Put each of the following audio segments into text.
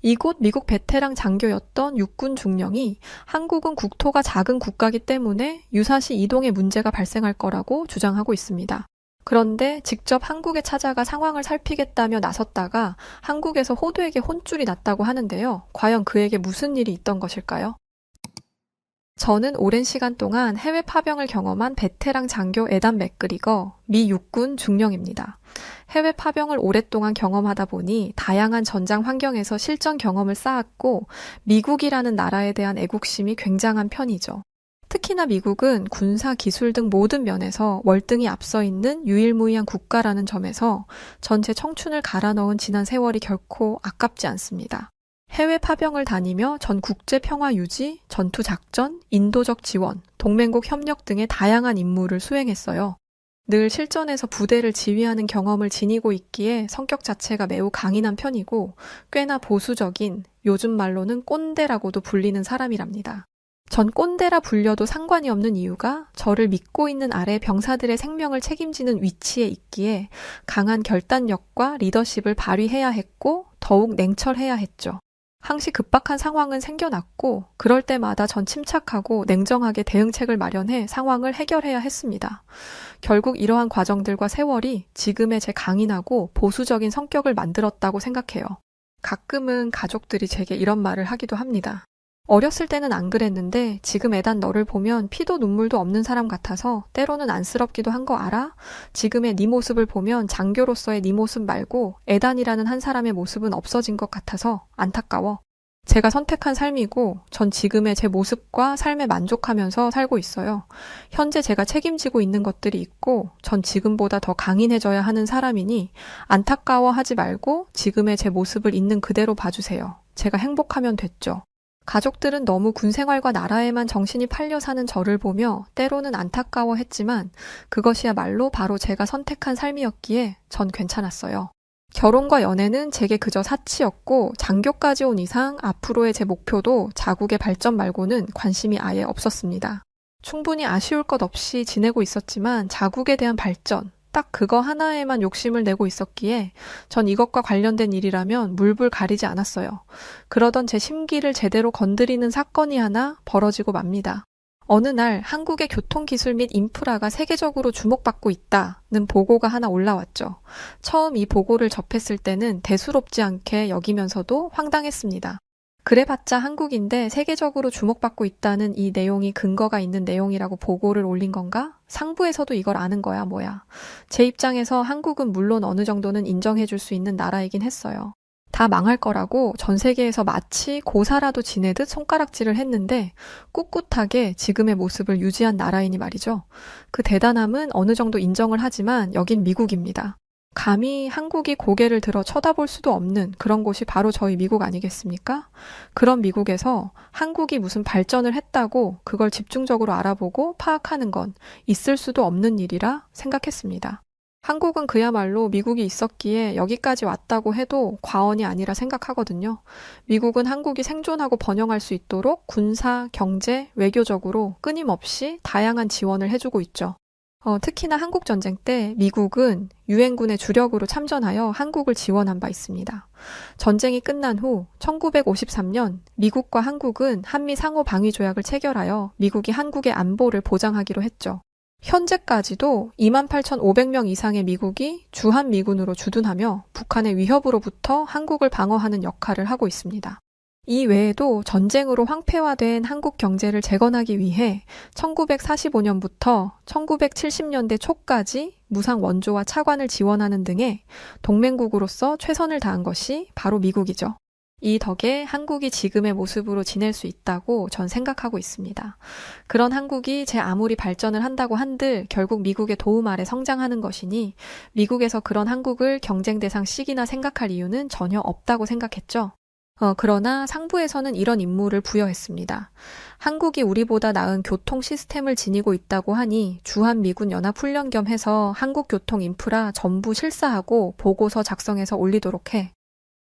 이곳 미국 베테랑 장교였던 육군 중령이 한국은 국토가 작은 국가이기 때문에 유사시 이동에 문제가 발생할 거라고 주장하고 있습니다. 그런데 직접 한국에 찾아가 상황을 살피겠다며 나섰다가 한국에서 호두에게 혼쭐이 났다고 하는데요. 과연 그에게 무슨 일이 있던 것일까요? 저는 오랜 시간 동안 해외 파병을 경험한 베테랑 장교 에단 맥그리거, 미 육군 중령입니다. 해외 파병을 오랫동안 경험하다 보니 다양한 전장 환경에서 실전 경험을 쌓았고 미국이라는 나라에 대한 애국심이 굉장한 편이죠. 특히나 미국은 군사, 기술 등 모든 면에서 월등히 앞서 있는 유일무이한 국가라는 점에서 전체 청춘을 갈아 넣은 지난 세월이 결코 아깝지 않습니다. 해외 파병을 다니며 전 국제 평화 유지, 전투 작전, 인도적 지원, 동맹국 협력 등의 다양한 임무를 수행했어요. 늘 실전에서 부대를 지휘하는 경험을 지니고 있기에 성격 자체가 매우 강인한 편이고 꽤나 보수적인, 요즘 말로는 꼰대라고도 불리는 사람이랍니다. 전 꼰대라 불려도 상관이 없는 이유가 저를 믿고 있는 아래 병사들의 생명을 책임지는 위치에 있기에 강한 결단력과 리더십을 발휘해야 했고 더욱 냉철해야 했죠. 항시 급박한 상황은 생겨났고 그럴 때마다 전 침착하고 냉정하게 대응책을 마련해 상황을 해결해야 했습니다. 결국 이러한 과정들과 세월이 지금의 제 강인하고 보수적인 성격을 만들었다고 생각해요. 가끔은 가족들이 제게 이런 말을 하기도 합니다. 어렸을 때는 안 그랬는데 지금 애단 너를 보면 피도 눈물도 없는 사람 같아서 때로는 안쓰럽기도 한 거 알아? 지금의 네 모습을 보면 장교로서의 네 모습 말고 애단이라는 한 사람의 모습은 없어진 것 같아서 안타까워. 제가 선택한 삶이고 전 지금의 제 모습과 삶에 만족하면서 살고 있어요. 현재 제가 책임지고 있는 것들이 있고 전 지금보다 더 강인해져야 하는 사람이니 안타까워하지 말고 지금의 제 모습을 있는 그대로 봐주세요. 제가 행복하면 됐죠. 가족들은 너무 군 생활과 나라에만 정신이 팔려 사는 저를 보며 때로는 안타까워했지만 그것이야말로 바로 제가 선택한 삶이었기에 전 괜찮았어요. 결혼과 연애는 제게 그저 사치였고 장교까지 온 이상 앞으로의 제 목표도 자국의 발전 말고는 관심이 아예 없었습니다. 충분히 아쉬울 것 없이 지내고 있었지만 자국에 대한 발전, 딱 그거 하나에만 욕심을 내고 있었기에 전 이것과 관련된 일이라면 물불 가리지 않았어요. 그러던 제 심기를 제대로 건드리는 사건이 하나 벌어지고 맙니다. 어느 날 한국의 교통기술 및 인프라가 세계적으로 주목받고 있다는 보고가 하나 올라왔죠. 처음 이 보고를 접했을 때는 대수롭지 않게 여기면서도 황당했습니다. 그래봤자 한국인데 세계적으로 주목받고 있다는 이 내용이 근거가 있는 내용이라고 보고를 올린 건가? 상부에서도 이걸 아는 거야 뭐야. 제 입장에서 한국은 물론 어느 정도는 인정해줄 수 있는 나라이긴 했어요. 다 망할 거라고 전 세계에서 마치 고사라도 지내듯 손가락질을 했는데 꿋꿋하게 지금의 모습을 유지한 나라이니 말이죠. 그 대단함은 어느 정도 인정을 하지만 여긴 미국입니다. 감히 한국이 고개를 들어 쳐다볼 수도 없는 그런 곳이 바로 저희 미국 아니겠습니까? 그런 미국에서 한국이 무슨 발전을 했다고 그걸 집중적으로 알아보고 파악하는 건 있을 수도 없는 일이라 생각했습니다. 한국은 그야말로 미국이 있었기에 여기까지 왔다고 해도 과언이 아니라 생각하거든요. 미국은 한국이 생존하고 번영할 수 있도록 군사, 경제, 외교적으로 끊임없이 다양한 지원을 해주고 있죠. 특히나 한국전쟁 때 미국은 유엔군의 주력으로 참전하여 한국을 지원한 바 있습니다. 전쟁이 끝난 후 1953년 미국과 한국은 한미 상호방위조약을 체결하여 미국이 한국의 안보를 보장하기로 했죠. 현재까지도 28,500명 이상의 미국이 주한미군으로 주둔하며 북한의 위협으로부터 한국을 방어하는 역할을 하고 있습니다. 이 외에도 전쟁으로 황폐화된 한국 경제를 재건하기 위해 1945년부터 1970년대 초까지 무상 원조와 차관을 지원하는 등의 동맹국으로서 최선을 다한 것이 바로 미국이죠. 이 덕에 한국이 지금의 모습으로 지낼 수 있다고 전 생각하고 있습니다. 그런 한국이 제 아무리 발전을 한다고 한들 결국 미국의 도움 아래 성장하는 것이니 미국에서 그런 한국을 경쟁 대상 시기나 생각할 이유는 전혀 없다고 생각했죠. 그러나 상부에서는 이런 임무를 부여했습니다. 한국이 우리보다 나은 교통 시스템을 지니고 있다고 하니 주한미군 연합훈련 겸 해서 한국 교통 인프라 전부 실사하고 보고서 작성해서 올리도록 해.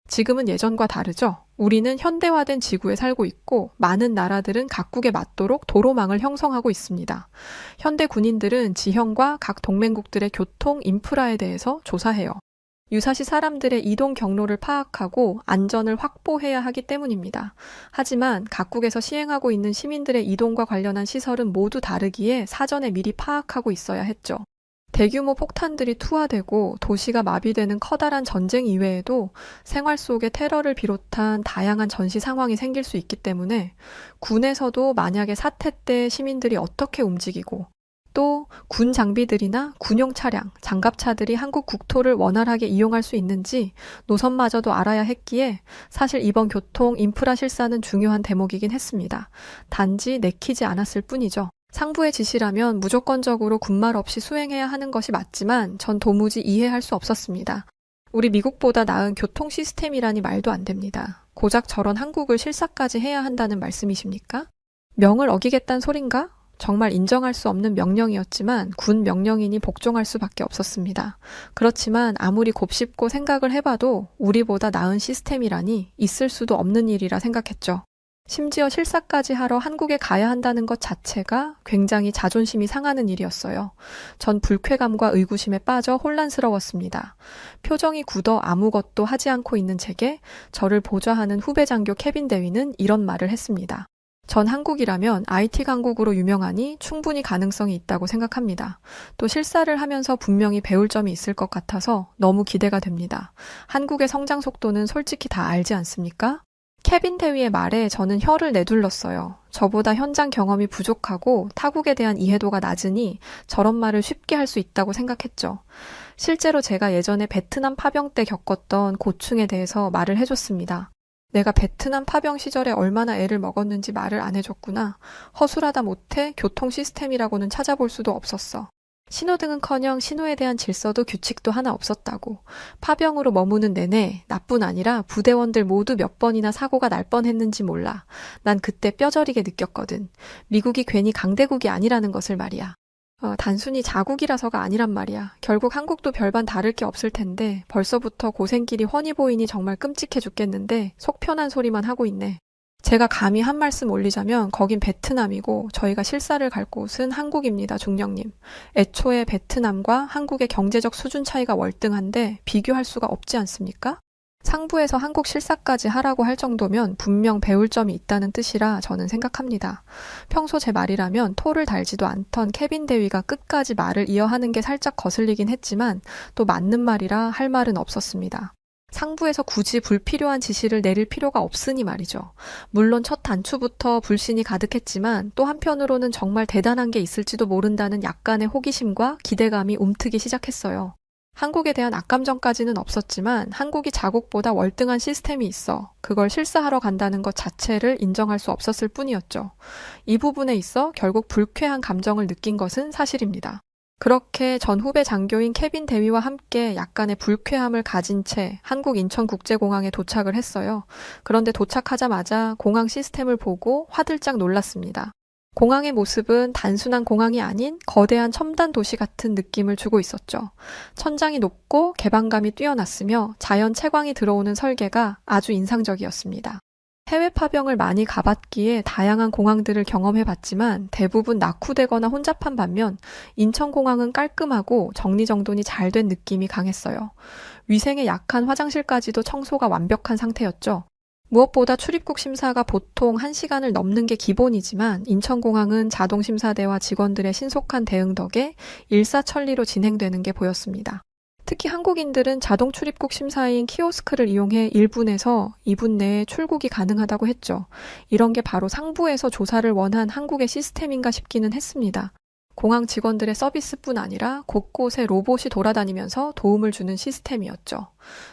지금은 예전과 다르죠. 우리는 현대화된 지구에 살고 있고 많은 나라들은 각국에 맞도록 도로망을 형성하고 있습니다. 현대 군인들은 지형과 각 동맹국들의 교통 인프라에 대해서 조사해요. 유사시 사람들의 이동 경로를 파악하고 안전을 확보해야 하기 때문입니다. 하지만 각국에서 시행하고 있는 시민들의 이동과 관련한 시설은 모두 다르기에 사전에 미리 파악하고 있어야 했죠. 대규모 폭탄들이 투하되고 도시가 마비되는 커다란 전쟁 이외에도 생활 속에 테러를 비롯한 다양한 전시 상황이 생길 수 있기 때문에 군에서도 만약에 사태 때 시민들이 어떻게 움직이고 또 군 장비들이나 군용 차량, 장갑차들이 한국 국토를 원활하게 이용할 수 있는지 노선마저도 알아야 했기에 사실 이번 교통 인프라 실사는 중요한 대목이긴 했습니다. 단지 내키지 않았을 뿐이죠. 상부의 지시라면 무조건적으로 군말 없이 수행해야 하는 것이 맞지만 전 도무지 이해할 수 없었습니다. 우리 미국보다 나은 교통 시스템이라니 말도 안 됩니다. 고작 저런 한국을 실사까지 해야 한다는 말씀이십니까? 명을 어기겠다는 소린가? 정말 인정할 수 없는 명령이었지만 군 명령이니 복종할 수밖에 없었습니다. 그렇지만 아무리 곱씹고 생각을 해봐도 우리보다 나은 시스템이라니 있을 수도 없는 일이라 생각했죠. 심지어 실사까지 하러 한국에 가야 한다는 것 자체가 굉장히 자존심이 상하는 일이었어요. 전 불쾌감과 의구심에 빠져 혼란스러웠습니다. 표정이 굳어 아무것도 하지 않고 있는 제게 저를 보좌하는 후배 장교 케빈 대위는 이런 말을 했습니다. 전 한국이라면 IT 강국으로 유명하니 충분히 가능성이 있다고 생각합니다. 또 실사를 하면서 분명히 배울 점이 있을 것 같아서 너무 기대가 됩니다. 한국의 성장 속도는 솔직히 다 알지 않습니까? 케빈 대위의 말에 저는 혀를 내둘렀어요. 저보다 현장 경험이 부족하고 타국에 대한 이해도가 낮으니 저런 말을 쉽게 할 수 있다고 생각했죠. 실제로 제가 예전에 베트남 파병 때 겪었던 고충에 대해서 말을 해줬습니다. 내가 베트남 파병 시절에 얼마나 애를 먹었는지 말을 안 해줬구나. 허술하다 못해 교통 시스템이라고는 찾아볼 수도 없었어. 신호등은커녕 신호에 대한 질서도 규칙도 하나 없었다고. 파병으로 머무는 내내 나뿐 아니라 부대원들 모두 몇 번이나 사고가 날 뻔했는지 몰라. 난 그때 뼈저리게 느꼈거든. 미국이 괜히 강대국이 아니라는 것을 말이야. 단순히 자국이라서가 아니란 말이야. 결국 한국도 별반 다를 게 없을 텐데 벌써부터 고생길이 훤히 보이니 정말 끔찍해 죽겠는데 속 편한 소리만 하고 있네. 제가 감히 한 말씀 올리자면 거긴 베트남이고 저희가 실사를 갈 곳은 한국입니다, 중령님. 애초에 베트남과 한국의 경제적 수준 차이가 월등한데 비교할 수가 없지 않습니까? 상부에서 한국 실사까지 하라고 할 정도면 분명 배울 점이 있다는 뜻이라 저는 생각합니다. 평소 제 말이라면 토를 달지도 않던 케빈 대위가 끝까지 말을 이어하는 게 살짝 거슬리긴 했지만 또 맞는 말이라 할 말은 없었습니다. 상부에서 굳이 불필요한 지시를 내릴 필요가 없으니 말이죠. 물론 첫 단추부터 불신이 가득했지만 또 한편으로는 정말 대단한 게 있을지도 모른다는 약간의 호기심과 기대감이 움트기 시작했어요. 한국에 대한 악감정까지는 없었지만 한국이 자국보다 월등한 시스템이 있어 그걸 실사하러 간다는 것 자체를 인정할 수 없었을 뿐이었죠. 이 부분에 있어 결국 불쾌한 감정을 느낀 것은 사실입니다. 그렇게 전 후배 장교인 케빈 대위와 함께 약간의 불쾌함을 가진 채 한국 인천국제공항에 도착을 했어요. 그런데 도착하자마자 공항 시스템을 보고 화들짝 놀랐습니다. 공항의 모습은 단순한 공항이 아닌 거대한 첨단 도시 같은 느낌을 주고 있었죠. 천장이 높고 개방감이 뛰어났으며 자연 채광이 들어오는 설계가 아주 인상적이었습니다. 해외 파병을 많이 가봤기에 다양한 공항들을 경험해봤지만 대부분 낙후되거나 혼잡한 반면 인천공항은 깔끔하고 정리정돈이 잘 된 느낌이 강했어요. 위생에 약한 화장실까지도 청소가 완벽한 상태였죠. 무엇보다 출입국 심사가 보통 1시간을 넘는 게 기본이지만 인천공항은 자동심사대와 직원들의 신속한 대응 덕에 일사천리로 진행되는 게 보였습니다. 특히 한국인들은 자동 출입국 심사인 키오스크를 이용해 1분에서 2분 내에 출국이 가능하다고 했죠. 이런 게 바로 상부에서 조사를 원한 한국의 시스템인가 싶기는 했습니다. 공항 직원들의 서비스뿐 아니라 곳곳에 로봇이 돌아다니면서 도움을 주는 시스템이었죠.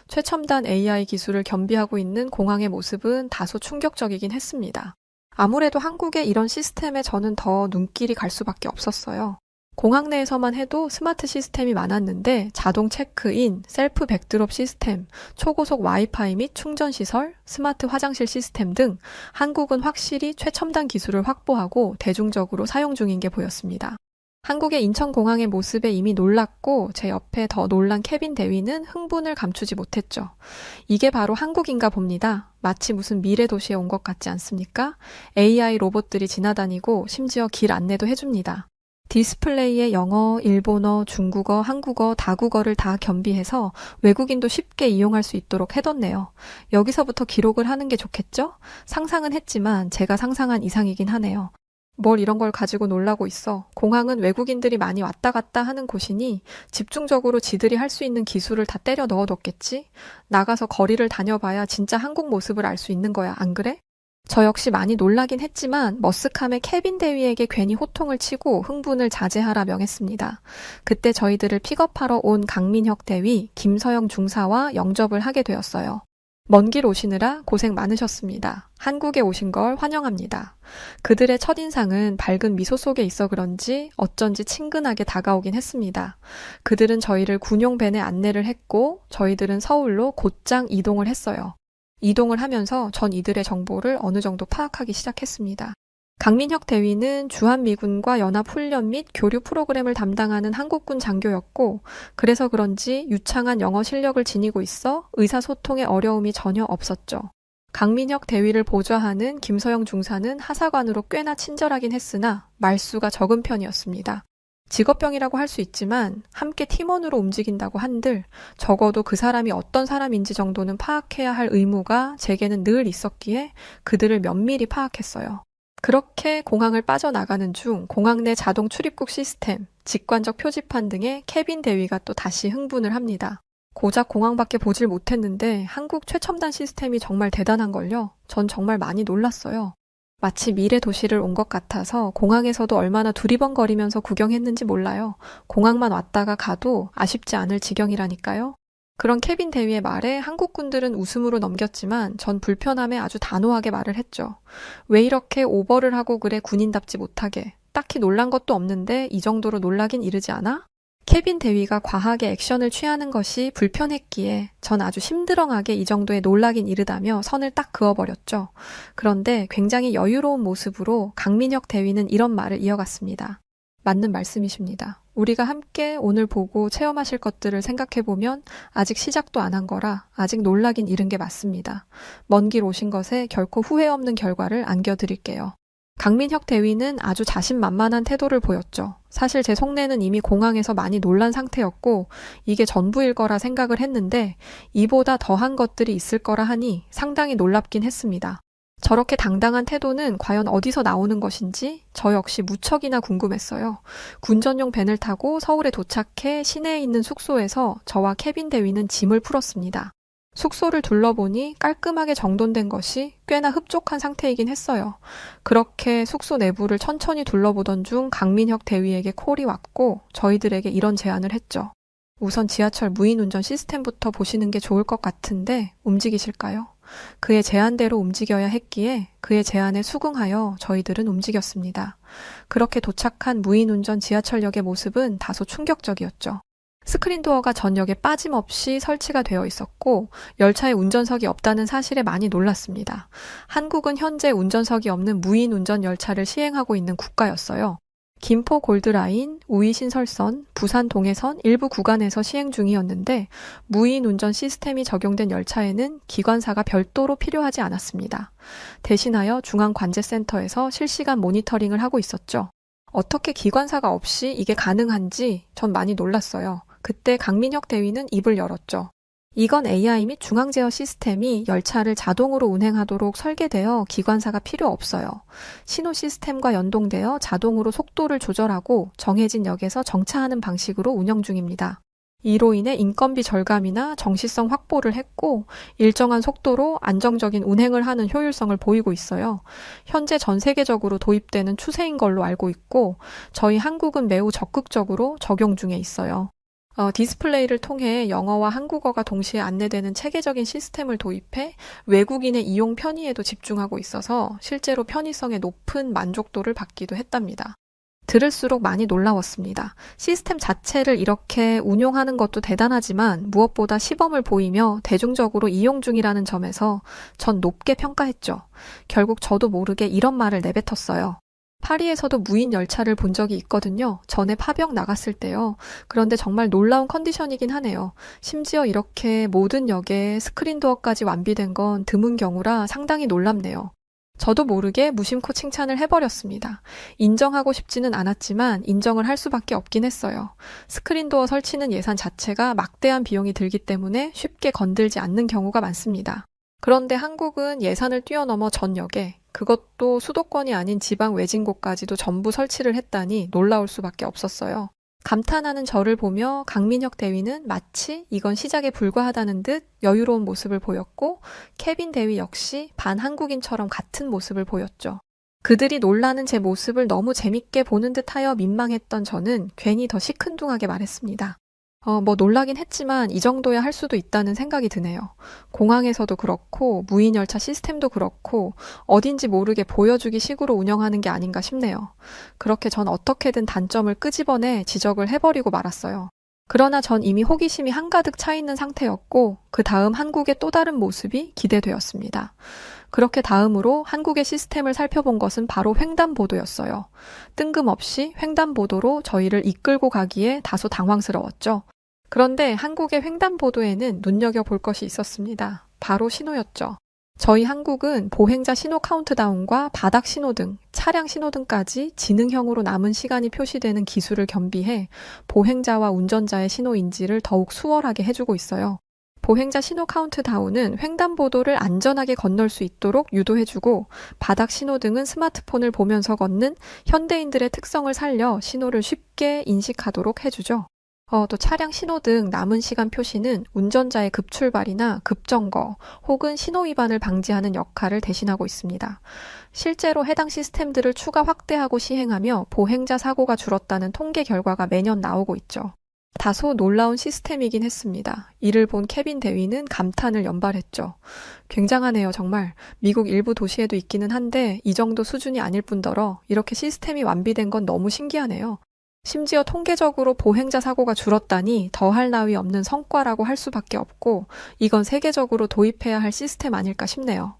최첨단 AI 기술을 겸비하고 있는 공항의 모습은 다소 충격적이긴 했습니다. 아무래도 한국의 이런 시스템에 저는 더 눈길이 갈 수밖에 없었어요. 공항 내에서만 해도 스마트 시스템이 많았는데 자동 체크인, 셀프 백드롭 시스템, 초고속 와이파이 및 충전시설, 스마트 화장실 시스템 등 한국은 확실히 최첨단 기술을 확보하고 대중적으로 사용 중인 게 보였습니다. 한국의 인천공항의 모습에 이미 놀랐고 제 옆에 더 놀란 케빈 대위는 흥분을 감추지 못했죠. 이게 바로 한국인가 봅니다. 마치 무슨 미래 도시에 온 것 같지 않습니까? AI 로봇들이 지나다니고 심지어 길 안내도 해줍니다. 디스플레이에 영어, 일본어, 중국어, 한국어, 다국어를 다 겸비해서 외국인도 쉽게 이용할 수 있도록 해뒀네요. 여기서부터 기록을 하는 게 좋겠죠? 상상은 했지만 제가 상상한 이상이긴 하네요. 뭘 이런 걸 가지고 놀라고 있어. 공항은 외국인들이 많이 왔다 갔다 하는 곳이니 집중적으로 지들이 할 수 있는 기술을 다 때려 넣어뒀겠지? 나가서 거리를 다녀봐야 진짜 한국 모습을 알 수 있는 거야, 안 그래? 저 역시 많이 놀라긴 했지만 머스캄의 케빈 대위에게 괜히 호통을 치고 흥분을 자제하라 명했습니다. 그때 저희들을 픽업하러 온 강민혁 대위, 김서영 중사와 영접을 하게 되었어요. 먼 길 오시느라 고생 많으셨습니다. 한국에 오신 걸 환영합니다. 그들의 첫인상은 밝은 미소 속에 있어 그런지 어쩐지 친근하게 다가오긴 했습니다. 그들은 저희를 군용밴에 안내를 했고 저희들은 서울로 곧장 이동을 했어요. 이동을 하면서 전 이들의 정보를 어느 정도 파악하기 시작했습니다. 강민혁 대위는 주한미군과 연합훈련 및 교류 프로그램을 담당하는 한국군 장교였고 그래서 그런지 유창한 영어 실력을 지니고 있어 의사소통에 어려움이 전혀 없었죠. 강민혁 대위를 보좌하는 김서영 중사는 하사관으로 꽤나 친절하긴 했으나 말수가 적은 편이었습니다. 직업병이라고 할 수 있지만 함께 팀원으로 움직인다고 한들 적어도 그 사람이 어떤 사람인지 정도는 파악해야 할 의무가 제게는 늘 있었기에 그들을 면밀히 파악했어요. 그렇게 공항을 빠져나가는 중 공항 내 자동 출입국 시스템, 직관적 표지판 등의 케빈 대위가 또 다시 흥분을 합니다. 고작 공항밖에 보질 못했는데 한국 최첨단 시스템이 정말 대단한걸요. 전 정말 많이 놀랐어요. 마치 미래 도시를 온 것 같아서 공항에서도 얼마나 두리번거리면서 구경했는지 몰라요. 공항만 왔다가 가도 아쉽지 않을 지경이라니까요. 그런 케빈 대위의 말에 한국군들은 웃음으로 넘겼지만 전 불편함에 아주 단호하게 말을 했죠. 왜 이렇게 오버를 하고 그래 군인답지 못하게. 딱히 놀란 것도 없는데 이 정도로 놀라긴 이르지 않아? 케빈 대위가 과하게 액션을 취하는 것이 불편했기에 전 아주 심드렁하게 이 정도에 놀라긴 이르다며 선을 딱 그어버렸죠. 그런데 굉장히 여유로운 모습으로 강민혁 대위는 이런 말을 이어갔습니다. 맞는 말씀이십니다. 우리가 함께 오늘 보고 체험하실 것들을 생각해보면 아직 시작도 안 한 거라 아직 놀라긴 이른 게 맞습니다. 먼 길 오신 것에 결코 후회 없는 결과를 안겨드릴게요. 강민혁 대위는 아주 자신만만한 태도를 보였죠. 사실 제 속내는 이미 공항에서 많이 놀란 상태였고 이게 전부일 거라 생각을 했는데 이보다 더한 것들이 있을 거라 하니 상당히 놀랍긴 했습니다. 저렇게 당당한 태도는 과연 어디서 나오는 것인지 저 역시 무척이나 궁금했어요. 군전용 밴을 타고 서울에 도착해 시내에 있는 숙소에서 저와 케빈 대위는 짐을 풀었습니다. 숙소를 둘러보니 깔끔하게 정돈된 것이 꽤나 흡족한 상태이긴 했어요. 그렇게 숙소 내부를 천천히 둘러보던 중 강민혁 대위에게 콜이 왔고 저희들에게 이런 제안을 했죠. 우선 지하철 무인운전 시스템부터 보시는 게 좋을 것 같은데 움직이실까요? 그의 제안대로 움직여야 했기에 그의 제안에 수긍하여 저희들은 움직였습니다. 그렇게 도착한 무인운전 지하철역의 모습은 다소 충격적이었죠. 스크린도어가 전역에 빠짐없이 설치가 되어 있었고 열차에 운전석이 없다는 사실에 많이 놀랐습니다. 한국은 현재 운전석이 없는 무인 운전 열차를 시행하고 있는 국가였어요. 김포 골드라인, 우이 신설선, 부산 동해선 일부 구간에서 시행 중이었는데 무인 운전 시스템이 적용된 열차에는 기관사가 별도로 필요하지 않았습니다. 대신하여 중앙관제센터에서 실시간 모니터링을 하고 있었죠. 어떻게 기관사가 없이 이게 가능한지 전 많이 놀랐어요. 그때 강민혁 대위는 입을 열었죠. 이건 AI 및 중앙제어 시스템이 열차를 자동으로 운행하도록 설계되어 기관사가 필요 없어요. 신호 시스템과 연동되어 자동으로 속도를 조절하고 정해진 역에서 정차하는 방식으로 운영 중입니다. 이로 인해 인건비 절감이나 정시성 확보를 했고 일정한 속도로 안정적인 운행을 하는 효율성을 보이고 있어요. 현재 전 세계적으로 도입되는 추세인 걸로 알고 있고 저희 한국은 매우 적극적으로 적용 중에 있어요. 디스플레이를 통해 영어와 한국어가 동시에 안내되는 체계적인 시스템을 도입해 외국인의 이용 편의에도 집중하고 있어서 실제로 편의성에 높은 만족도를 받기도 했답니다. 들을수록 많이 놀라웠습니다. 시스템 자체를 이렇게 운용하는 것도 대단하지만 무엇보다 시범을 보이며 대중적으로 이용 중이라는 점에서 전 높게 평가했죠. 결국 저도 모르게 이런 말을 내뱉었어요. 파리에서도 무인 열차를 본 적이 있거든요. 전에 파병 나갔을 때요. 그런데 정말 놀라운 컨디션이긴 하네요. 심지어 이렇게 모든 역에 스크린도어까지 완비된 건 드문 경우라 상당히 놀랍네요. 저도 모르게 무심코 칭찬을 해버렸습니다. 인정하고 싶지는 않았지만 인정을 할 수밖에 없긴 했어요. 스크린도어 설치는 예산 자체가 막대한 비용이 들기 때문에 쉽게 건들지 않는 경우가 많습니다. 그런데 한국은 예산을 뛰어넘어 전역에, 그것도 수도권이 아닌 지방 외진곳까지도 전부 설치를 했다니 놀라울 수밖에 없었어요. 감탄하는 저를 보며 강민혁 대위는 마치 이건 시작에 불과하다는 듯 여유로운 모습을 보였고, 케빈 대위 역시 반한국인처럼 같은 모습을 보였죠. 그들이 놀라는 제 모습을 너무 재밌게 보는 듯하여 민망했던 저는 괜히 더 시큰둥하게 말했습니다. 놀라긴 했지만 이 정도야 할 수도 있다는 생각이 드네요. 공항에서도 그렇고 무인열차 시스템도 그렇고 어딘지 모르게 보여주기 식으로 운영하는 게 아닌가 싶네요. 그렇게 전 어떻게든 단점을 끄집어내 지적을 해버리고 말았어요. 그러나 전 이미 호기심이 한가득 차 있는 상태였고 그 다음 한국의 또 다른 모습이 기대되었습니다. 그렇게 다음으로 한국의 시스템을 살펴본 것은 바로 횡단보도였어요. 뜬금없이 횡단보도로 저희를 이끌고 가기에 다소 당황스러웠죠. 그런데 한국의 횡단보도에는 눈여겨볼 것이 있었습니다. 바로 신호였죠. 저희 한국은 보행자 신호 카운트다운과 바닥 신호등, 차량 신호등까지 지능형으로 남은 시간이 표시되는 기술을 겸비해 보행자와 운전자의 신호 인지를 더욱 수월하게 해주고 있어요. 보행자 신호 카운트다운은 횡단보도를 안전하게 건널 수 있도록 유도해주고, 바닥 신호등은 스마트폰을 보면서 걷는 현대인들의 특성을 살려 신호를 쉽게 인식하도록 해주죠. 또 차량 신호등 남은 시간 표시는 운전자의 급출발이나 급정거 혹은 신호 위반을 방지하는 역할을 대신하고 있습니다. 실제로 해당 시스템들을 추가 확대하고 시행하며 보행자 사고가 줄었다는 통계 결과가 매년 나오고 있죠. 다소 놀라운 시스템이긴 했습니다. 이를 본 케빈 대위는 감탄을 연발했죠. 굉장하네요, 정말. 미국 일부 도시에도 있기는 한데 이 정도 수준이 아닐 뿐더러 이렇게 시스템이 완비된 건 너무 신기하네요. 심지어 통계적으로 보행자 사고가 줄었다니 더할 나위 없는 성과라고 할 수밖에 없고, 이건 세계적으로 도입해야 할 시스템 아닐까 싶네요.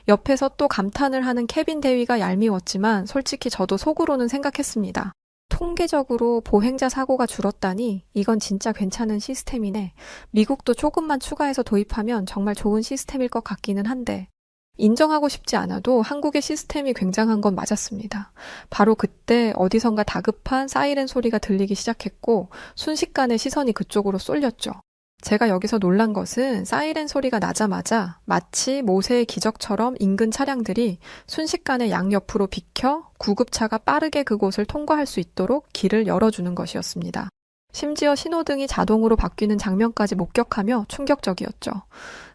옆에서 또 감탄을 하는 케빈 대위가 얄미웠지만 솔직히 저도 속으로는 생각했습니다. 통계적으로 보행자 사고가 줄었다니 이건 진짜 괜찮은 시스템이네. 미국도 조금만 추가해서 도입하면 정말 좋은 시스템일 것 같기는 한데, 인정하고 싶지 않아도 한국의 시스템이 굉장한 건 맞았습니다. 바로 그때 어디선가 다급한 사이렌 소리가 들리기 시작했고 순식간에 시선이 그쪽으로 쏠렸죠. 제가 여기서 놀란 것은 사이렌 소리가 나자마자 마치 모세의 기적처럼 인근 차량들이 순식간에 양옆으로 비켜 구급차가 빠르게 그곳을 통과할 수 있도록 길을 열어주는 것이었습니다. 심지어 신호등이 자동으로 바뀌는 장면까지 목격하며 충격적이었죠.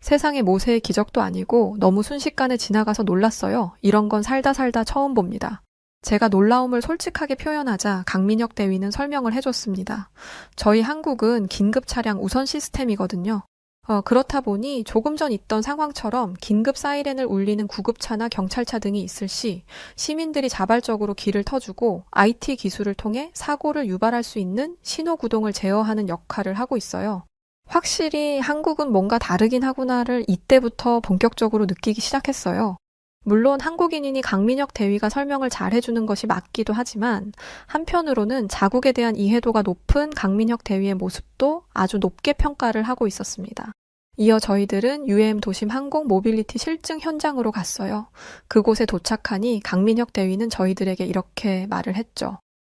세상에 모세의 기적도 아니고 너무 순식간에 지나가서 놀랐어요. 이런 건 살다 처음 봅니다. 제가 놀라움을 솔직하게 표현하자 강민혁 대위는 설명을 해줬습니다. 저희 한국은 긴급 차량 우선 시스템이거든요. 그렇다 보니 조금 전 있던 상황처럼 긴급 사이렌을 울리는 구급차나 경찰차 등이 있을 시 시민들이 자발적으로 길을 터주고 IT 기술을 통해 사고를 유발할 수 있는 신호 구동을 제어하는 역할을 하고 있어요. 확실히 한국은 뭔가 다르긴 하구나를 이때부터 본격적으로 느끼기 시작했어요. 물론 한국인이니 강민혁 대위가 설명을 잘 해주는 것이 맞기도 하지만 한편으로는 자국에 대한 이해도가 높은 강민혁 대위의 모습도 아주 높게 평가를 하고 있었습니다. 이어 저희들은 UAM 도심 항공 모빌리티 실증 현장으로 갔어요. 그곳에 도착하니 강민혁 대위는 저희들에게 이렇게 말을 했죠.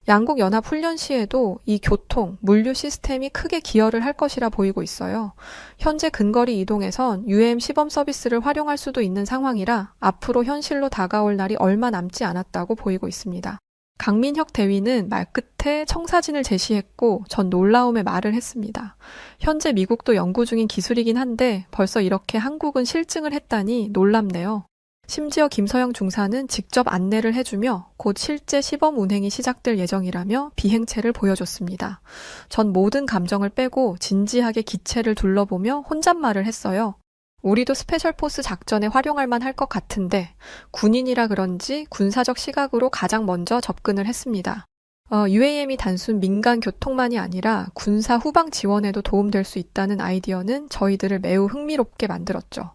양국 연합 훈련 시에도 이 교통, 물류 시스템이 크게 기여를 할 것이라 보이고 있어요. 현재 근거리 이동에선 UAM 시범 서비스를 활용할 수도 있는 상황이라 앞으로 현실로 다가올 날이 얼마 남지 않았다고 보이고 있습니다. 강민혁 대위는 말끝에 청사진을 제시했고 전 놀라움에 말을 했습니다. 현재 미국도 연구 중인 기술이긴 한데 벌써 이렇게 한국은 실증을 했다니 놀랍네요. 심지어 김서영 중사는 직접 안내를 해주며 곧 실제 시범 운행이 시작될 예정이라며 비행체를 보여줬습니다. 전 모든 감정을 빼고 진지하게 기체를 둘러보며 혼잣말을 했어요. 우리도 스페셜포스 작전에 활용할 만할 것 같은데 군인이라 그런지 군사적 시각으로 가장 먼저 접근을 했습니다. UAM이 단순 민간 교통만이 아니라 군사 후방 지원에도 도움될 수 있다는 아이디어는 저희들을 매우 흥미롭게 만들었죠.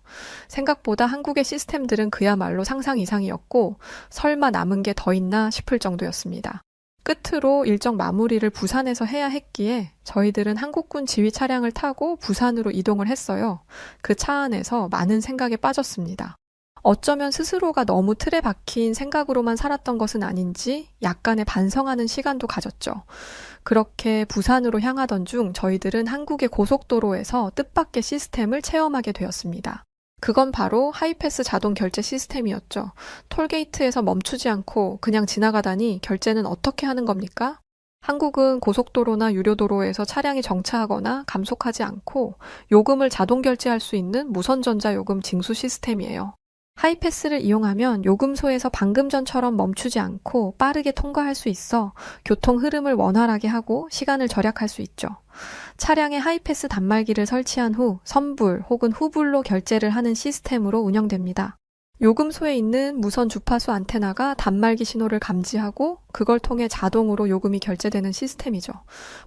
생각보다 한국의 시스템들은 그야말로 상상 이상이었고 설마 남은 게 더 있나 싶을 정도였습니다. 끝으로 일정 마무리를 부산에서 해야 했기에 저희들은 한국군 지휘 차량을 타고 부산으로 이동을 했어요. 그 차 안에서 많은 생각에 빠졌습니다. 어쩌면 스스로가 너무 틀에 박힌 생각으로만 살았던 것은 아닌지 약간의 반성하는 시간도 가졌죠. 그렇게 부산으로 향하던 중 저희들은 한국의 고속도로에서 뜻밖의 시스템을 체험하게 되었습니다. 그건 바로 하이패스 자동 결제 시스템이었죠. 톨게이트에서 멈추지 않고 그냥 지나가다니 결제는 어떻게 하는 겁니까? 한국은 고속도로나 유료도로에서 차량이 정차하거나 감속하지 않고 요금을 자동 결제할 수 있는 무선전자요금 징수 시스템이에요. 하이패스를 이용하면 요금소에서 방금 전처럼 멈추지 않고 빠르게 통과할 수 있어 교통 흐름을 원활하게 하고 시간을 절약할 수 있죠. 차량에 하이패스 단말기를 설치한 후 선불 혹은 후불로 결제를 하는 시스템으로 운영됩니다. 요금소에 있는 무선 주파수 안테나가 단말기 신호를 감지하고 그걸 통해 자동으로 요금이 결제되는 시스템이죠.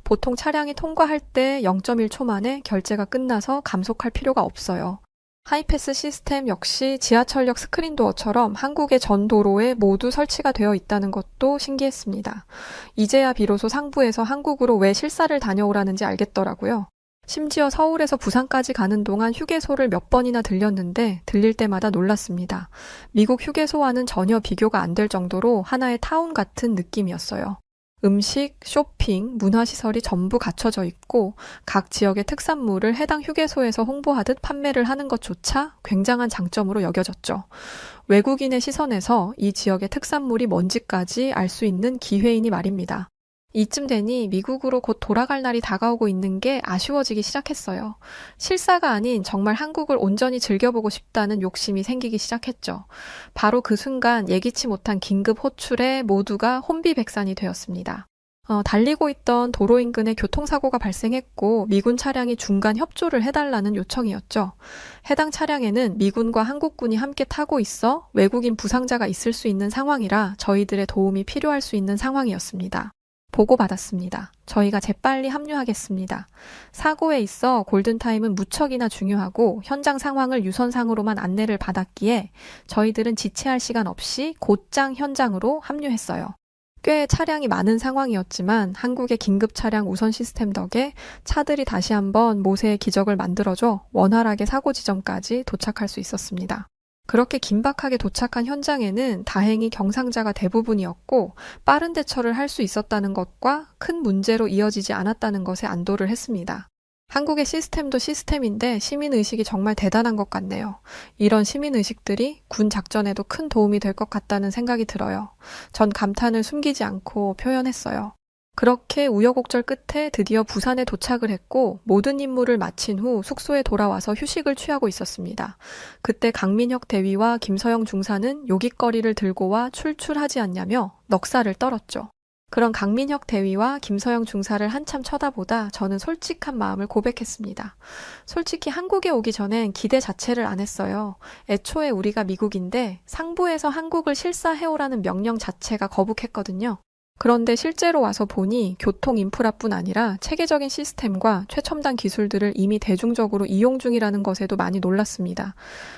보통 차량이 통과할 때 0.1초 만에 결제가 끝나서 감속할 필요가 없어요. 하이패스 시스템 역시 지하철역 스크린도어처럼 한국의 전 도로에 모두 설치가 되어 있다는 것도 신기했습니다. 이제야 비로소 상부에서 한국으로 왜 실사를 다녀오라는지 알겠더라고요. 심지어 서울에서 부산까지 가는 동안 휴게소를 몇 번이나 들렸는데 들릴 때마다 놀랐습니다. 미국 휴게소와는 전혀 비교가 안 될 정도로 하나의 타운 같은 느낌이었어요. 음식, 쇼핑, 문화시설이 전부 갖춰져 있고 각 지역의 특산물을 해당 휴게소에서 홍보하듯 판매를 하는 것조차 굉장한 장점으로 여겨졌죠. 외국인의 시선에서 이 지역의 특산물이 뭔지까지 알 수 있는 기회이니 말입니다. 이쯤 되니 미국으로 곧 돌아갈 날이 다가오고 있는 게 아쉬워지기 시작했어요. 실사가 아닌 정말 한국을 온전히 즐겨보고 싶다는 욕심이 생기기 시작했죠. 바로 그 순간 예기치 못한 긴급 호출에 모두가 혼비백산이 되었습니다. 달리고 있던 도로 인근에 교통사고가 발생했고 미군 차량이 중간 협조를 해달라는 요청이었죠. 해당 차량에는 미군과 한국군이 함께 타고 있어 외국인 부상자가 있을 수 있는 상황이라 저희들의 도움이 필요할 수 있는 상황이었습니다. 보고받았습니다. 저희가 재빨리 합류하겠습니다. 사고에 있어 골든타임은 무척이나 중요하고 현장 상황을 유선상으로만 안내를 받았기에 저희들은 지체할 시간 없이 곧장 현장으로 합류했어요. 꽤 차량이 많은 상황이었지만 한국의 긴급 차량 우선 시스템 덕에 차들이 다시 한번 모세의 기적을 만들어줘 원활하게 사고 지점까지 도착할 수 있었습니다. 그렇게 긴박하게 도착한 현장에는 다행히 경상자가 대부분이었고 빠른 대처를 할 수 있었다는 것과 큰 문제로 이어지지 않았다는 것에 안도를 했습니다. 한국의 시스템도 시스템인데 시민의식이 정말 대단한 것 같네요. 이런 시민의식들이 군 작전에도 큰 도움이 될 것 같다는 생각이 들어요. 전 감탄을 숨기지 않고 표현했어요. 그렇게 우여곡절 끝에 드디어 부산에 도착을 했고 모든 임무를 마친 후 숙소에 돌아와서 휴식을 취하고 있었습니다. 그때 강민혁 대위와 김서영 중사는 요깃거리를 들고 와 출출하지 않냐며 넉살을 떨었죠. 그런 강민혁 대위와 김서영 중사를 한참 쳐다보다 저는 솔직한 마음을 고백했습니다. 솔직히 한국에 오기 전엔 기대 자체를 안 했어요. 애초에 우리가 미국인데 상부에서 한국을 실사해오라는 명령 자체가 거북했거든요. 그런데 실제로 와서 보니 교통 인프라뿐 아니라 체계적인 시스템과 최첨단 기술들을 이미 대중적으로 이용 중이라는 것에도 많이 놀랐습니다.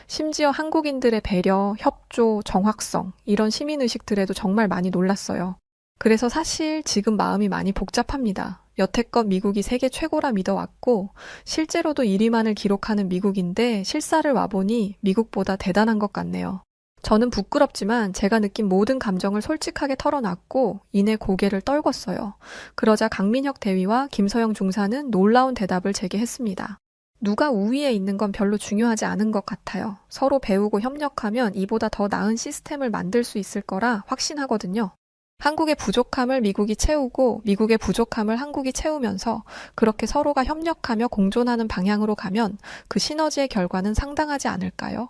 심지어 한국인들의 배려, 협조, 정확성 이런 시민의식들에도 정말 많이 놀랐어요. 그래서 사실 지금 마음이 많이 복잡합니다. 여태껏 미국이 세계 최고라 믿어왔고 실제로도 1위만을 기록하는 미국인데 실사를 와보니 미국보다 대단한 것 같네요. 저는 부끄럽지만 제가 느낀 모든 감정을 솔직하게 털어놨고 이내 고개를 떨궜어요. 그러자 강민혁 대위와 김서영 중사는 놀라운 대답을 제게 했습니다. 누가 우위에 있는 건 별로 중요하지 않은 것 같아요. 서로 배우고 협력하면 이보다 더 나은 시스템을 만들 수 있을 거라 확신하거든요. 한국의 부족함을 미국이 채우고 미국의 부족함을 한국이 채우면서 그렇게 서로가 협력하며 공존하는 방향으로 가면 그 시너지의 결과는 상당하지 않을까요?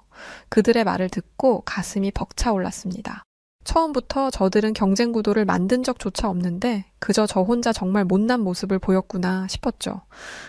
그들의 말을 듣고 가슴이 벅차올랐습니다. 처음부터 저들은 경쟁 구도를 만든 적조차 없는데 그저 저 혼자 정말 못난 모습을 보였구나 싶었죠.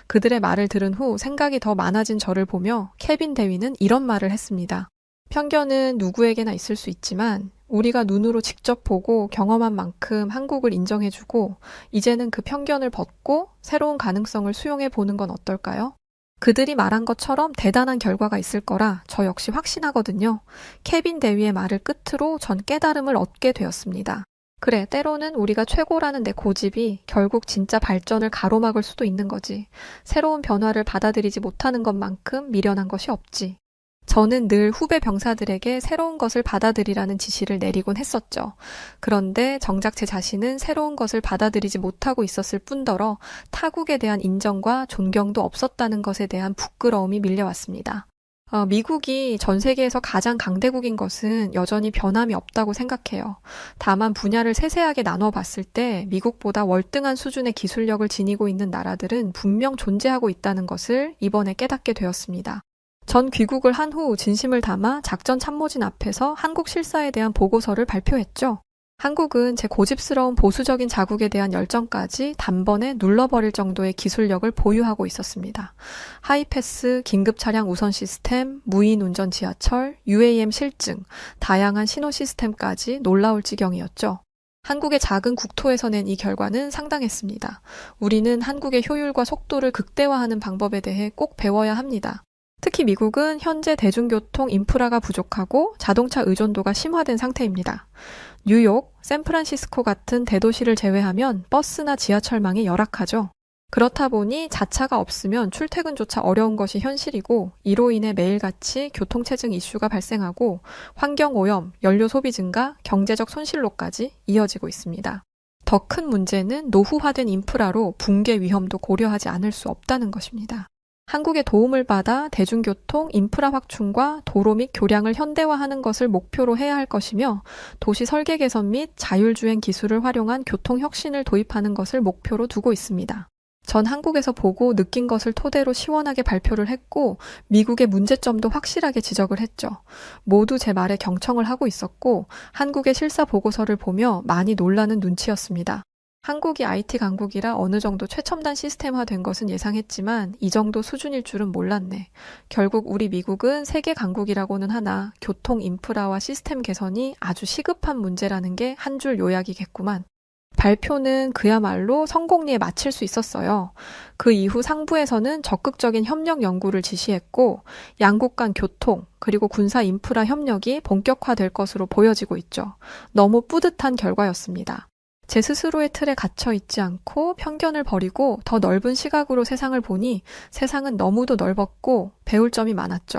그들의 말을 들은 후 생각이 더 많아진 저를 보며 케빈 대위는 이런 말을 했습니다. 편견은 누구에게나 있을 수 있지만 우리가 눈으로 직접 보고 경험한 만큼 한국을 인정해주고 이제는 그 편견을 벗고 새로운 가능성을 수용해 보는 건 어떨까요? 그들이 말한 것처럼 대단한 결과가 있을 거라 저 역시 확신하거든요. 케빈 대위의 말을 끝으로 전 깨달음을 얻게 되었습니다. 그래, 때로는 우리가 최고라는 내 고집이 결국 진짜 발전을 가로막을 수도 있는 거지. 새로운 변화를 받아들이지 못하는 것만큼 미련한 것이 없지. 저는 늘 후배 병사들에게 새로운 것을 받아들이라는 지시를 내리곤 했었죠. 그런데 정작 제 자신은 새로운 것을 받아들이지 못하고 있었을 뿐더러 타국에 대한 인정과 존경도 없었다는 것에 대한 부끄러움이 밀려왔습니다. 미국이 전 세계에서 가장 강대국인 것은 여전히 변함이 없다고 생각해요. 다만 분야를 세세하게 나눠 봤을 때 미국보다 월등한 수준의 기술력을 지니고 있는 나라들은 분명 존재하고 있다는 것을 이번에 깨닫게 되었습니다. 전 귀국을 한 후 진심을 담아 작전 참모진 앞에서 한국 실사에 대한 보고서를 발표했죠. 한국은 제 고집스러운 보수적인 자국에 대한 열정까지 단번에 눌러버릴 정도의 기술력을 보유하고 있었습니다. 하이패스, 긴급 차량 우선 시스템, 무인 운전 지하철, UAM 실증, 다양한 신호 시스템까지 놀라울 지경이었죠. 한국의 작은 국토에서 낸 이 결과는 상당했습니다. 우리는 한국의 효율과 속도를 극대화하는 방법에 대해 꼭 배워야 합니다. 특히 미국은 현재 대중교통 인프라가 부족하고 자동차 의존도가 심화된 상태입니다. 뉴욕, 샌프란시스코 같은 대도시를 제외하면 버스나 지하철망이 열악하죠. 그렇다 보니 자차가 없으면 출퇴근조차 어려운 것이 현실이고 이로 인해 매일같이 교통체증 이슈가 발생하고 환경오염, 연료 소비 증가, 경제적 손실로까지 이어지고 있습니다. 더 큰 문제는 노후화된 인프라로 붕괴 위험도 고려하지 않을 수 없다는 것입니다. 한국의 도움을 받아 대중교통, 인프라 확충과 도로 및 교량을 현대화하는 것을 목표로 해야 할 것이며 도시 설계 개선 및 자율주행 기술을 활용한 교통 혁신을 도입하는 것을 목표로 두고 있습니다. 전 한국에서 보고 느낀 것을 토대로 시원하게 발표를 했고 미국의 문제점도 확실하게 지적을 했죠. 모두 제 말에 경청을 하고 있었고 한국의 실사 보고서를 보며 많이 놀라는 눈치였습니다. 한국이 IT 강국이라 어느 정도 최첨단 시스템화된 것은 예상했지만 이 정도 수준일 줄은 몰랐네. 결국 우리 미국은 세계 강국이라고는 하나 교통 인프라와 시스템 개선이 아주 시급한 문제라는 게 한 줄 요약이겠구만. 발표는 그야말로 성공리에 마칠 수 있었어요. 그 이후 상부에서는 적극적인 협력 연구를 지시했고 양국 간 교통 그리고 군사 인프라 협력이 본격화될 것으로 보여지고 있죠. 너무 뿌듯한 결과였습니다. 제 스스로의 틀에 갇혀 있지 않고 편견을 버리고 더 넓은 시각으로 세상을 보니 세상은 너무도 넓었고 배울 점이 많았죠.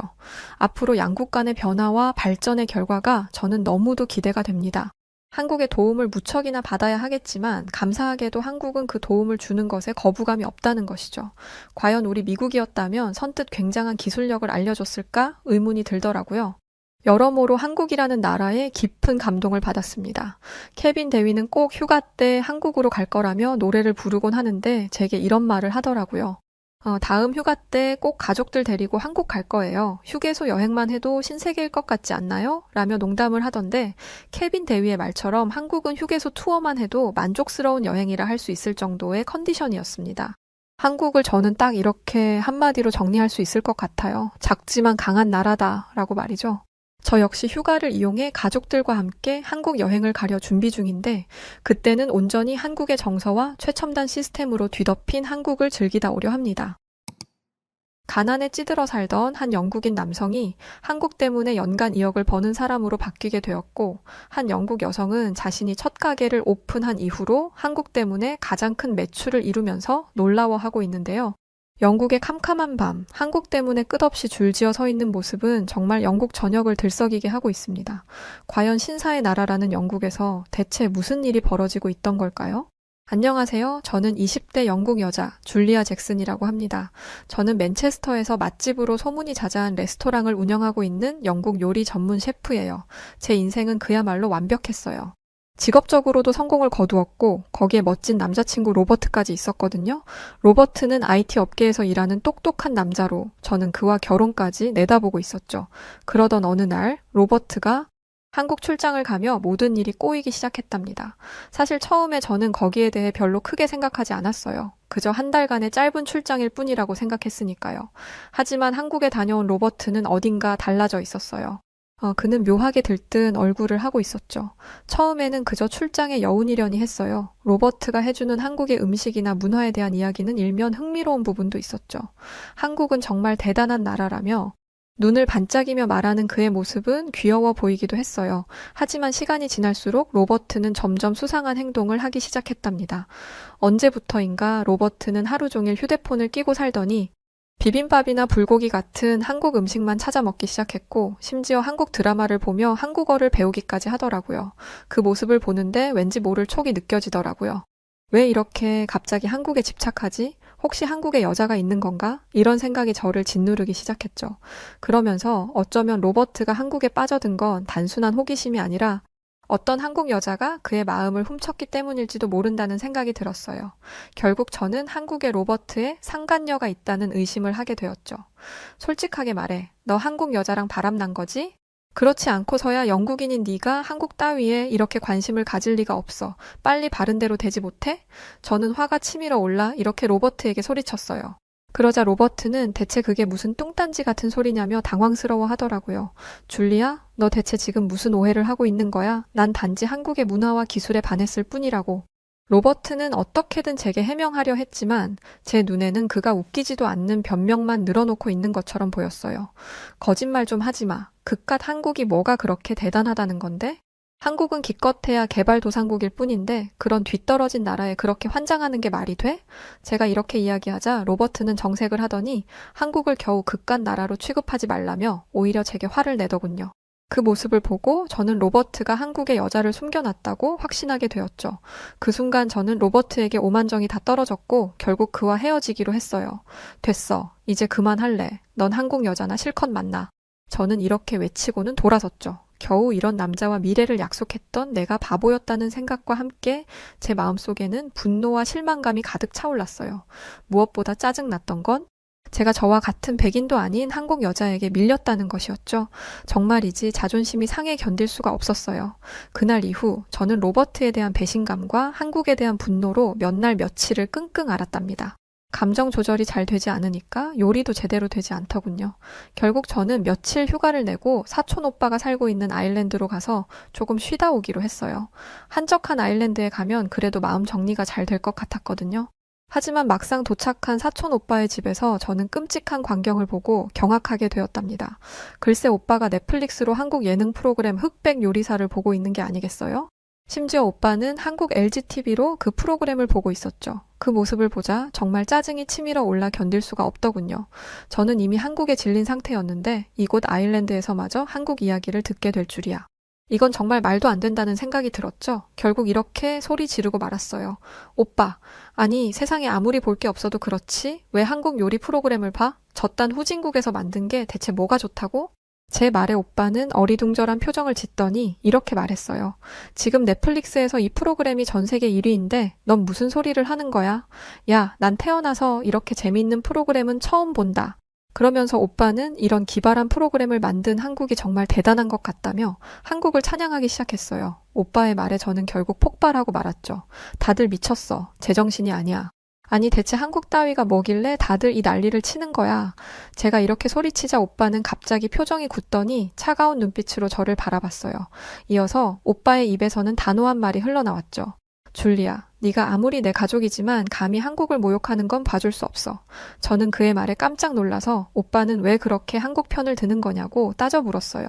앞으로 양국 간의 변화와 발전의 결과가 저는 너무도 기대가 됩니다. 한국의 도움을 무척이나 받아야 하겠지만 감사하게도 한국은 그 도움을 주는 것에 거부감이 없다는 것이죠. 과연 우리 미국이었다면 선뜻 굉장한 기술력을 알려줬을까 의문이 들더라고요. 여러모로 한국이라는 나라에 깊은 감동을 받았습니다. 케빈 대위는 꼭 휴가 때 한국으로 갈 거라며 노래를 부르곤 하는데 제게 이런 말을 하더라고요. 다음 휴가 때 꼭 가족들 데리고 한국 갈 거예요. 휴게소 여행만 해도 신세계일 것 같지 않나요? 라며 농담을 하던데 케빈 대위의 말처럼 한국은 휴게소 투어만 해도 만족스러운 여행이라 할 수 있을 정도의 컨디션이었습니다. 한국을 저는 딱 이렇게 한마디로 정리할 수 있을 것 같아요. 작지만 강한 나라다라고 말이죠. 저 역시 휴가를 이용해 가족들과 함께 한국 여행을 가려 준비 중인데 그때는 온전히 한국의 정서와 최첨단 시스템으로 뒤덮인 한국을 즐기다 오려 합니다. 가난에 찌들어 살던 한 영국인 남성이 한국 때문에 연간 2억을 버는 사람으로 바뀌게 되었고 한 영국 여성은 자신이 첫 가게를 오픈한 이후로 한국 때문에 가장 큰 매출을 이루면서 놀라워하고 있는데요. 영국의 캄캄한 밤, 한국 때문에 끝없이 줄지어 서 있는 모습은 정말 영국 전역을 들썩이게 하고 있습니다. 과연 신사의 나라라는 영국에서 대체 무슨 일이 벌어지고 있던 걸까요? 안녕하세요. 저는 20대 영국 여자 줄리아 잭슨이라고 합니다. 저는 맨체스터에서 맛집으로 소문이 자자한 레스토랑을 운영하고 있는 영국 요리 전문 셰프예요. 제 인생은 그야말로 완벽했어요. 직업적으로도 성공을 거두었고 거기에 멋진 남자친구 로버트까지 있었거든요. 로버트는 IT 업계에서 일하는 똑똑한 남자로 저는 그와 결혼까지 내다보고 있었죠. 그러던 어느 날 로버트가 한국 출장을 가며 모든 일이 꼬이기 시작했답니다. 사실 처음에 저는 거기에 대해 별로 크게 생각하지 않았어요. 그저 한 달간의 짧은 출장일 뿐이라고 생각했으니까요. 하지만 한국에 다녀온 로버트는 어딘가 달라져 있었어요. 그는 묘하게 들뜬 얼굴을 하고 있었죠. 처음에는 그저 출장에 여운이려니 했어요. 로버트가 해주는 한국의 음식이나 문화에 대한 이야기는 일면 흥미로운 부분도 있었죠. 한국은 정말 대단한 나라라며 눈을 반짝이며 말하는 그의 모습은 귀여워 보이기도 했어요. 하지만 시간이 지날수록 로버트는 점점 수상한 행동을 하기 시작했답니다. 언제부터인가 로버트는 하루 종일 휴대폰을 끼고 살더니 비빔밥이나 불고기 같은 한국 음식만 찾아 먹기 시작했고, 심지어 한국 드라마를 보며 한국어를 배우기까지 하더라고요. 그 모습을 보는데 왠지 모를 촉이 느껴지더라고요. 왜 이렇게 갑자기 한국에 집착하지? 혹시 한국에 여자가 있는 건가? 이런 생각이 저를 짓누르기 시작했죠. 그러면서 어쩌면 로버트가 한국에 빠져든 건 단순한 호기심이 아니라 어떤 한국 여자가 그의 마음을 훔쳤기 때문일지도 모른다는 생각이 들었어요. 결국 저는 한국에 로버트에 상간녀가 있다는 의심을 하게 되었죠. 솔직하게 말해, 너 한국 여자랑 바람난 거지? 그렇지 않고서야 영국인인 네가 한국 따위에 이렇게 관심을 가질 리가 없어. 빨리 바른 대로 되지 못해? 저는 화가 치밀어 올라 이렇게 로버트에게 소리쳤어요. 그러자 로버트는 대체 그게 무슨 뚱딴지 같은 소리냐며 당황스러워 하더라고요. 줄리아, 너 대체 지금 무슨 오해를 하고 있는 거야? 난 단지 한국의 문화와 기술에 반했을 뿐이라고. 로버트는 어떻게든 제게 해명하려 했지만 제 눈에는 그가 웃기지도 않는 변명만 늘어놓고 있는 것처럼 보였어요. 거짓말 좀 하지 마. 그깟 한국이 뭐가 그렇게 대단하다는 건데? 한국은 기껏해야 개발도상국일 뿐인데 그런 뒤떨어진 나라에 그렇게 환장하는 게 말이 돼? 제가 이렇게 이야기하자 로버트는 정색을 하더니 한국을 겨우 그깟 나라로 취급하지 말라며 오히려 제게 화를 내더군요. 그 모습을 보고 저는 로버트가 한국에 여자를 숨겨놨다고 확신하게 되었죠. 그 순간 저는 로버트에게 오만정이 다 떨어졌고 결국 그와 헤어지기로 했어요. 됐어. 이제 그만할래. 넌 한국 여자나 실컷 만나. 저는 이렇게 외치고는 돌아섰죠. 겨우 이런 남자와 미래를 약속했던 내가 바보였다는 생각과 함께 제 마음속에는 분노와 실망감이 가득 차올랐어요. 무엇보다 짜증났던 건 제가 저와 같은 백인도 아닌 한국 여자에게 밀렸다는 것이었죠. 정말이지 자존심이 상해 견딜 수가 없었어요. 그날 이후 저는 로버트에 대한 배신감과 한국에 대한 분노로 몇 날 며칠을 끙끙 앓았답니다. 감정 조절이 잘 되지 않으니까 요리도 제대로 되지 않더군요. 결국 저는 며칠 휴가를 내고 사촌 오빠가 살고 있는 아일랜드로 가서 조금 쉬다 오기로 했어요. 한적한 아일랜드에 가면 그래도 마음 정리가 잘 될 것 같았거든요. 하지만 막상 도착한 사촌 오빠의 집에서 저는 끔찍한 광경을 보고 경악하게 되었답니다. 글쎄 오빠가 넷플릭스로 한국 예능 프로그램 흑백 요리사를 보고 있는 게 아니겠어요? 심지어 오빠는 한국 LGTV로 그 프로그램을 보고 있었죠. 그 모습을 보자 정말 짜증이 치밀어 올라 견딜 수가 없더군요. 저는 이미 한국에 질린 상태였는데 이곳 아일랜드에서마저 한국 이야기를 듣게 될 줄이야. 이건 정말 말도 안 된다는 생각이 들었죠. 결국 이렇게 소리 지르고 말았어요. 오빠, 아니 세상에 아무리 볼 게 없어도 그렇지 왜 한국 요리 프로그램을 봐? 저딴 후진국에서 만든 게 대체 뭐가 좋다고? 제 말에 오빠는 어리둥절한 표정을 짓더니 이렇게 말했어요. 지금 넷플릭스에서 이 프로그램이 전 세계 1위인데 넌 무슨 소리를 하는 거야? 야, 난 태어나서 이렇게 재미있는 프로그램은 처음 본다. 그러면서 오빠는 이런 기발한 프로그램을 만든 한국이 정말 대단한 것 같다며 한국을 찬양하기 시작했어요. 오빠의 말에 저는 결국 폭발하고 말았죠. 다들 미쳤어. 제정신이 아니야. 아니 대체 한국 따위가 뭐길래 다들 이 난리를 치는 거야. 제가 이렇게 소리치자 오빠는 갑자기 표정이 굳더니 차가운 눈빛으로 저를 바라봤어요. 이어서 오빠의 입에서는 단호한 말이 흘러나왔죠. 줄리아, 네가 아무리 내 가족이지만 감히 한국을 모욕하는 건 봐줄 수 없어. 저는 그의 말에 깜짝 놀라서 오빠는 왜 그렇게 한국 편을 드는 거냐고 따져 물었어요.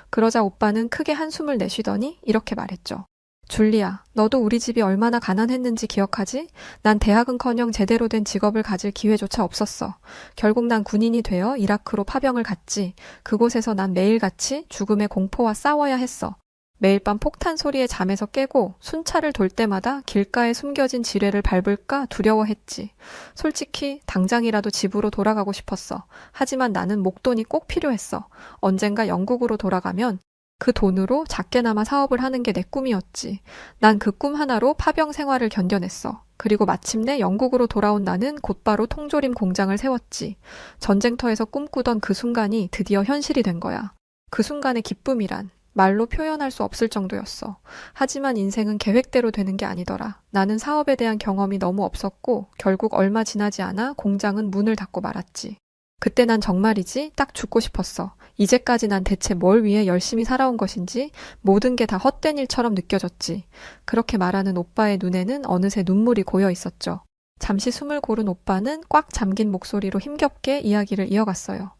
그러자 오빠는 크게 한숨을 내쉬더니 이렇게 말했죠. 줄리아, 너도 우리 집이 얼마나 가난했는지 기억하지? 난 대학은커녕 제대로 된 직업을 가질 기회조차 없었어. 결국 난 군인이 되어 이라크로 파병을 갔지. 그곳에서 난 매일같이 죽음의 공포와 싸워야 했어. 매일 밤 폭탄 소리에 잠에서 깨고 순찰을 돌 때마다 길가에 숨겨진 지뢰를 밟을까 두려워했지. 솔직히 당장이라도 집으로 돌아가고 싶었어. 하지만 나는 목돈이 꼭 필요했어. 언젠가 영국으로 돌아가면 그 돈으로 작게나마 사업을 하는 게 내 꿈이었지. 난 그 꿈 하나로 파병 생활을 견뎌냈어. 그리고 마침내 영국으로 돌아온 나는 곧바로 통조림 공장을 세웠지. 전쟁터에서 꿈꾸던 그 순간이 드디어 현실이 된 거야. 그 순간의 기쁨이란 말로 표현할 수 없을 정도였어. 하지만 인생은 계획대로 되는 게 아니더라. 나는 사업에 대한 경험이 너무 없었고 결국 얼마 지나지 않아 공장은 문을 닫고 말았지. 그때 난 정말이지 딱 죽고 싶었어. 이제까지 난 대체 뭘 위해 열심히 살아온 것인지 모든 게 다 헛된 일처럼 느껴졌지. 그렇게 말하는 오빠의 눈에는 어느새 눈물이 고여 있었죠. 잠시 숨을 고른 오빠는 꽉 잠긴 목소리로 힘겹게 이야기를 이어갔어요.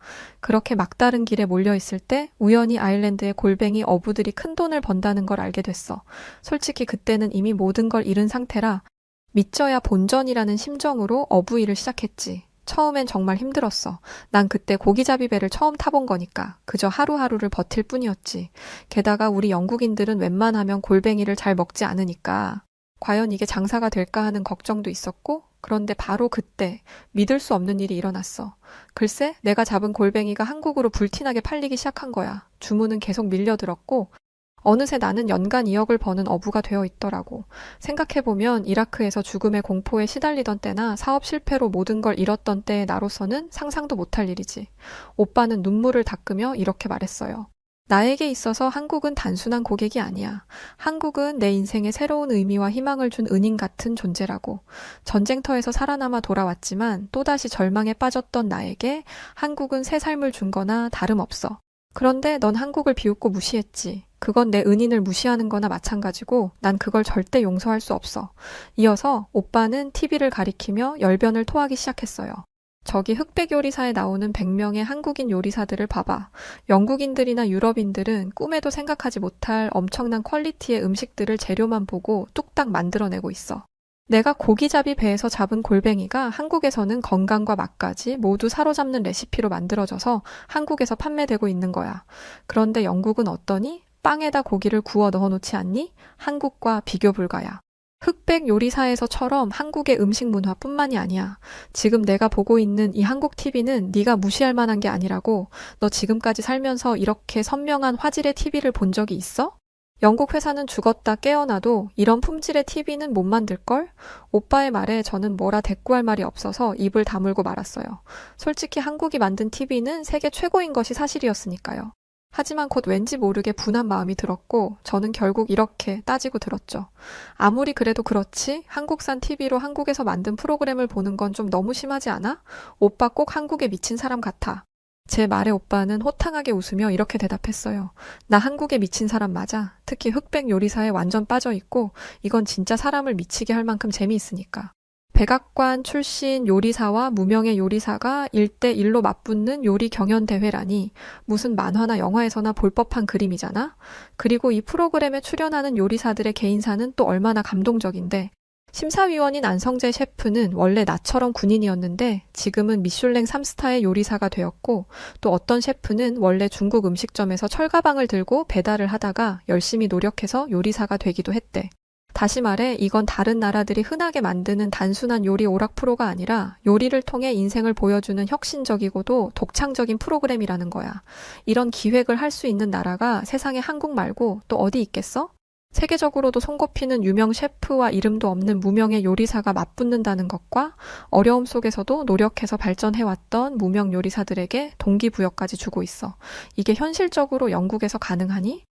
그렇게 막다른 길에 몰려있을 때 우연히 아일랜드의 골뱅이 어부들이 큰 돈을 번다는 걸 알게 됐어. 솔직히 그때는 이미 모든 걸 잃은 상태라 믿져야 본전이라는 심정으로 어부 일을 시작했지. 처음엔 정말 힘들었어. 난 그때 고기잡이 배를 처음 타본 거니까 그저 하루하루를 버틸 뿐이었지. 게다가 우리 영국인들은 웬만하면 골뱅이를 잘 먹지 않으니까 과연 이게 장사가 될까 하는 걱정도 있었고, 그런데 바로 그때 믿을 수 없는 일이 일어났어. 글쎄, 내가 잡은 골뱅이가 한국으로 불티나게 팔리기 시작한 거야. 주문은 계속 밀려들었고 어느새 나는 연간 2억을 버는 어부가 되어 있더라고. 생각해보면 이라크에서 죽음의 공포에 시달리던 때나 사업 실패로 모든 걸 잃었던 때의 나로서는 상상도 못할 일이지. 오빠는 눈물을 닦으며 이렇게 말했어요. 나에게 있어서 한국은 단순한 고객이 아니야. 한국은 내 인생에 새로운 의미와 희망을 준 은인 같은 존재라고. 전쟁터에서 살아남아 돌아왔지만 또다시 절망에 빠졌던 나에게 한국은 새 삶을 준 거나 다름없어. 그런데 넌 한국을 비웃고 무시했지. 그건 내 은인을 무시하는 거나 마찬가지고 난 그걸 절대 용서할 수 없어. 이어서 오빠는 TV를 가리키며 열변을 토하기 시작했어요. 저기 흑백 요리사에 나오는 100명의 한국인 요리사들을 봐봐. 영국인들이나 유럽인들은 꿈에도 생각하지 못할 엄청난 퀄리티의 음식들을 재료만 보고 뚝딱 만들어내고 있어. 내가 고기잡이 배에서 잡은 골뱅이가 한국에서는 건강과 맛까지 모두 사로잡는 레시피로 만들어져서 한국에서 판매되고 있는 거야. 그런데 영국은 어떠니? 빵에다 고기를 구워 넣어놓지 않니? 한국과 비교 불가야. 흑백 요리사에서처럼 한국의 음식 문화뿐만이 아니야. 지금 내가 보고 있는 이 한국 TV는 네가 무시할 만한 게 아니라고. 너 지금까지 살면서 이렇게 선명한 화질의 TV를 본 적이 있어? 영국 회사는 죽었다 깨어나도 이런 품질의 TV는 못 만들걸? 오빠의 말에 저는 뭐라 대꾸할 말이 없어서 입을 다물고 말았어요. 솔직히 한국이 만든 TV는 세계 최고인 것이 사실이었으니까요. 하지만 곧 왠지 모르게 분한 마음이 들었고 저는 결국 이렇게 따지고 들었죠. 아무리 그래도 그렇지 한국산 TV로 한국에서 만든 프로그램을 보는 건 좀 너무 심하지 않아? 오빠 꼭 한국에 미친 사람 같아. 제 말에 오빠는 호탕하게 웃으며 이렇게 대답했어요. 나 한국에 미친 사람 맞아. 특히 흑백 요리사에 완전 빠져있고 이건 진짜 사람을 미치게 할 만큼 재미있으니까. 백악관 출신 요리사와 무명의 요리사가 1대1로 맞붙는 요리 경연 대회라니 무슨 만화나 영화에서나 볼 법한 그림이잖아? 그리고 이 프로그램에 출연하는 요리사들의 개인사는 또 얼마나 감동적인데 심사위원인 안성재 셰프는 원래 나처럼 군인이었는데 지금은 미슐랭 3스타의 요리사가 되었고 또 어떤 셰프는 원래 중국 음식점에서 철가방을 들고 배달을 하다가 열심히 노력해서 요리사가 되기도 했대. 다시 말해 이건 다른 나라들이 흔하게 만드는 단순한 요리 오락 프로가 아니라 요리를 통해 인생을 보여주는 혁신적이고도 독창적인 프로그램이라는 거야. 이런 기획을 할 수 있는 나라가 세상에 한국 말고 또 어디 있겠어? 세계적으로도 손꼽히는 유명 셰프와 이름도 없는 무명의 요리사가 맞붙는다는 것과 어려움 속에서도 노력해서 발전해왔던 무명 요리사들에게 동기부여까지 주고 있어. 이게 현실적으로 영국에서 가능하니?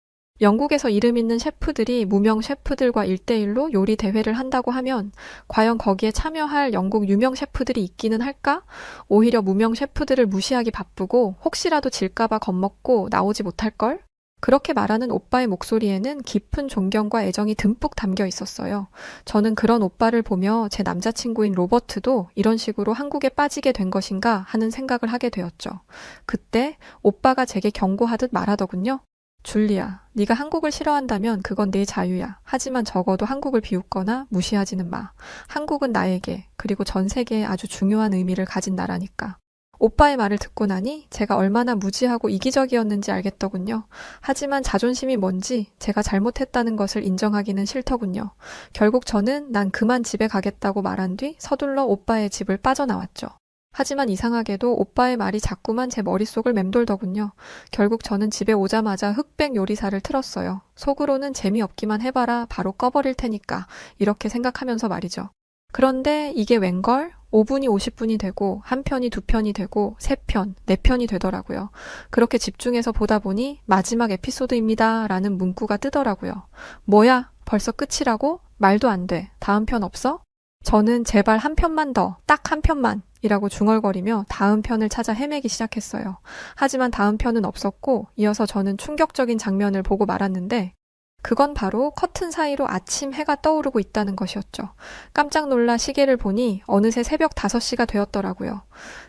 영국에서 이름 있는 셰프들이 무명 셰프들과 1대1로 요리 대회를 한다고 하면 과연 거기에 참여할 영국 유명 셰프들이 있기는 할까? 오히려 무명 셰프들을 무시하기 바쁘고 혹시라도 질까봐 겁먹고 나오지 못할걸? 그렇게 말하는 오빠의 목소리에는 깊은 존경과 애정이 듬뿍 담겨 있었어요. 저는 그런 오빠를 보며 제 남자친구인 로버트도 이런 식으로 한국에 빠지게 된 것인가 하는 생각을 하게 되었죠. 그때 오빠가 제게 경고하듯 말하더군요. 줄리아, 네가 한국을 싫어한다면 그건 네 자유야. 하지만 적어도 한국을 비웃거나 무시하지는 마. 한국은 나에게 그리고 전 세계에 아주 중요한 의미를 가진 나라니까. 오빠의 말을 듣고 나니 제가 얼마나 무지하고 이기적이었는지 알겠더군요. 하지만 자존심이 뭔지 제가 잘못했다는 것을 인정하기는 싫더군요. 결국 저는 난 그만 집에 가겠다고 말한 뒤 서둘러 오빠의 집을 빠져나왔죠. 하지만 이상하게도 오빠의 말이 자꾸만 제 머릿속을 맴돌더군요. 결국 저는 집에 오자마자 흑백 요리사를 틀었어요. 속으로는 재미없기만 해봐라 바로 꺼버릴 테니까 이렇게 생각하면서 말이죠. 그런데 이게 웬걸? 5분이 50분이 되고 한 편이 2편이 되고 3편, 4편이 되더라고요. 그렇게 집중해서 보다 보니 마지막 에피소드입니다 라는 문구가 뜨더라고요. 뭐야? 벌써 끝이라고? 말도 안 돼. 다음 편 없어? 저는 제발 한 편만 더, 딱 한 편만 이라고 중얼거리며 다음 편을 찾아 헤매기 시작했어요. 하지만 다음 편은 없었고 이어서 저는 충격적인 장면을 보고 말았는데 그건 바로 커튼 사이로 아침 해가 떠오르고 있다는 것이었죠. 깜짝 놀라 시계를 보니 어느새 새벽 5시가 되었더라고요.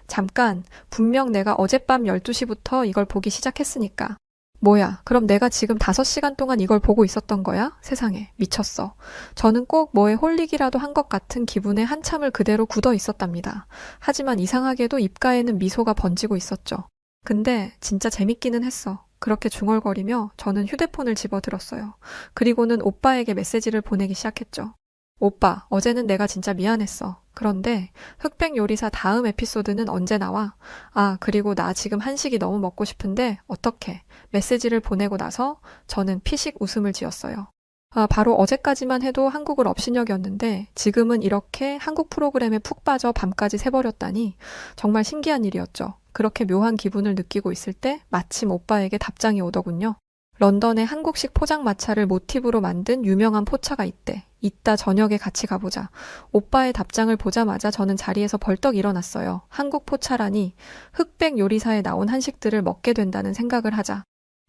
잠깐, 분명 내가 어젯밤 12시부터 이걸 보기 시작했으니까. 뭐야, 그럼 내가 지금 5시간 동안 이걸 보고 있었던 거야? 세상에, 미쳤어. 저는 꼭 뭐에 홀리기라도 한 것 같은 기분에 한참을 그대로 굳어 있었답니다. 하지만 이상하게도 입가에는 미소가 번지고 있었죠. 근데 진짜 재밌기는 했어. 그렇게 중얼거리며 저는 휴대폰을 집어들었어요. 그리고는 오빠에게 메시지를 보내기 시작했죠. 오빠, 어제는 내가 진짜 미안했어. 그런데 흑백 요리사 다음 에피소드는 언제 나와? 아, 그리고 나 지금 한식이 너무 먹고 싶은데 어떡해? 메시지를 보내고 나서 저는 피식 웃음을 지었어요. 아, 바로 어제까지만 해도 한국을 업신여겼는데 지금은 이렇게 한국 프로그램에 푹 빠져 밤까지 새버렸다니 정말 신기한 일이었죠. 그렇게 묘한 기분을 느끼고 있을 때 마침 오빠에게 답장이 오더군요. 런던에 한국식 포장마차를 모티브로 만든 유명한 포차가 있대. 이따 저녁에 같이 가보자. 오빠의 답장을 보자마자 저는 자리에서 벌떡 일어났어요. 한국 포차라니 흑백 요리사에 나온 한식들을 먹게 된다는 생각을 하자.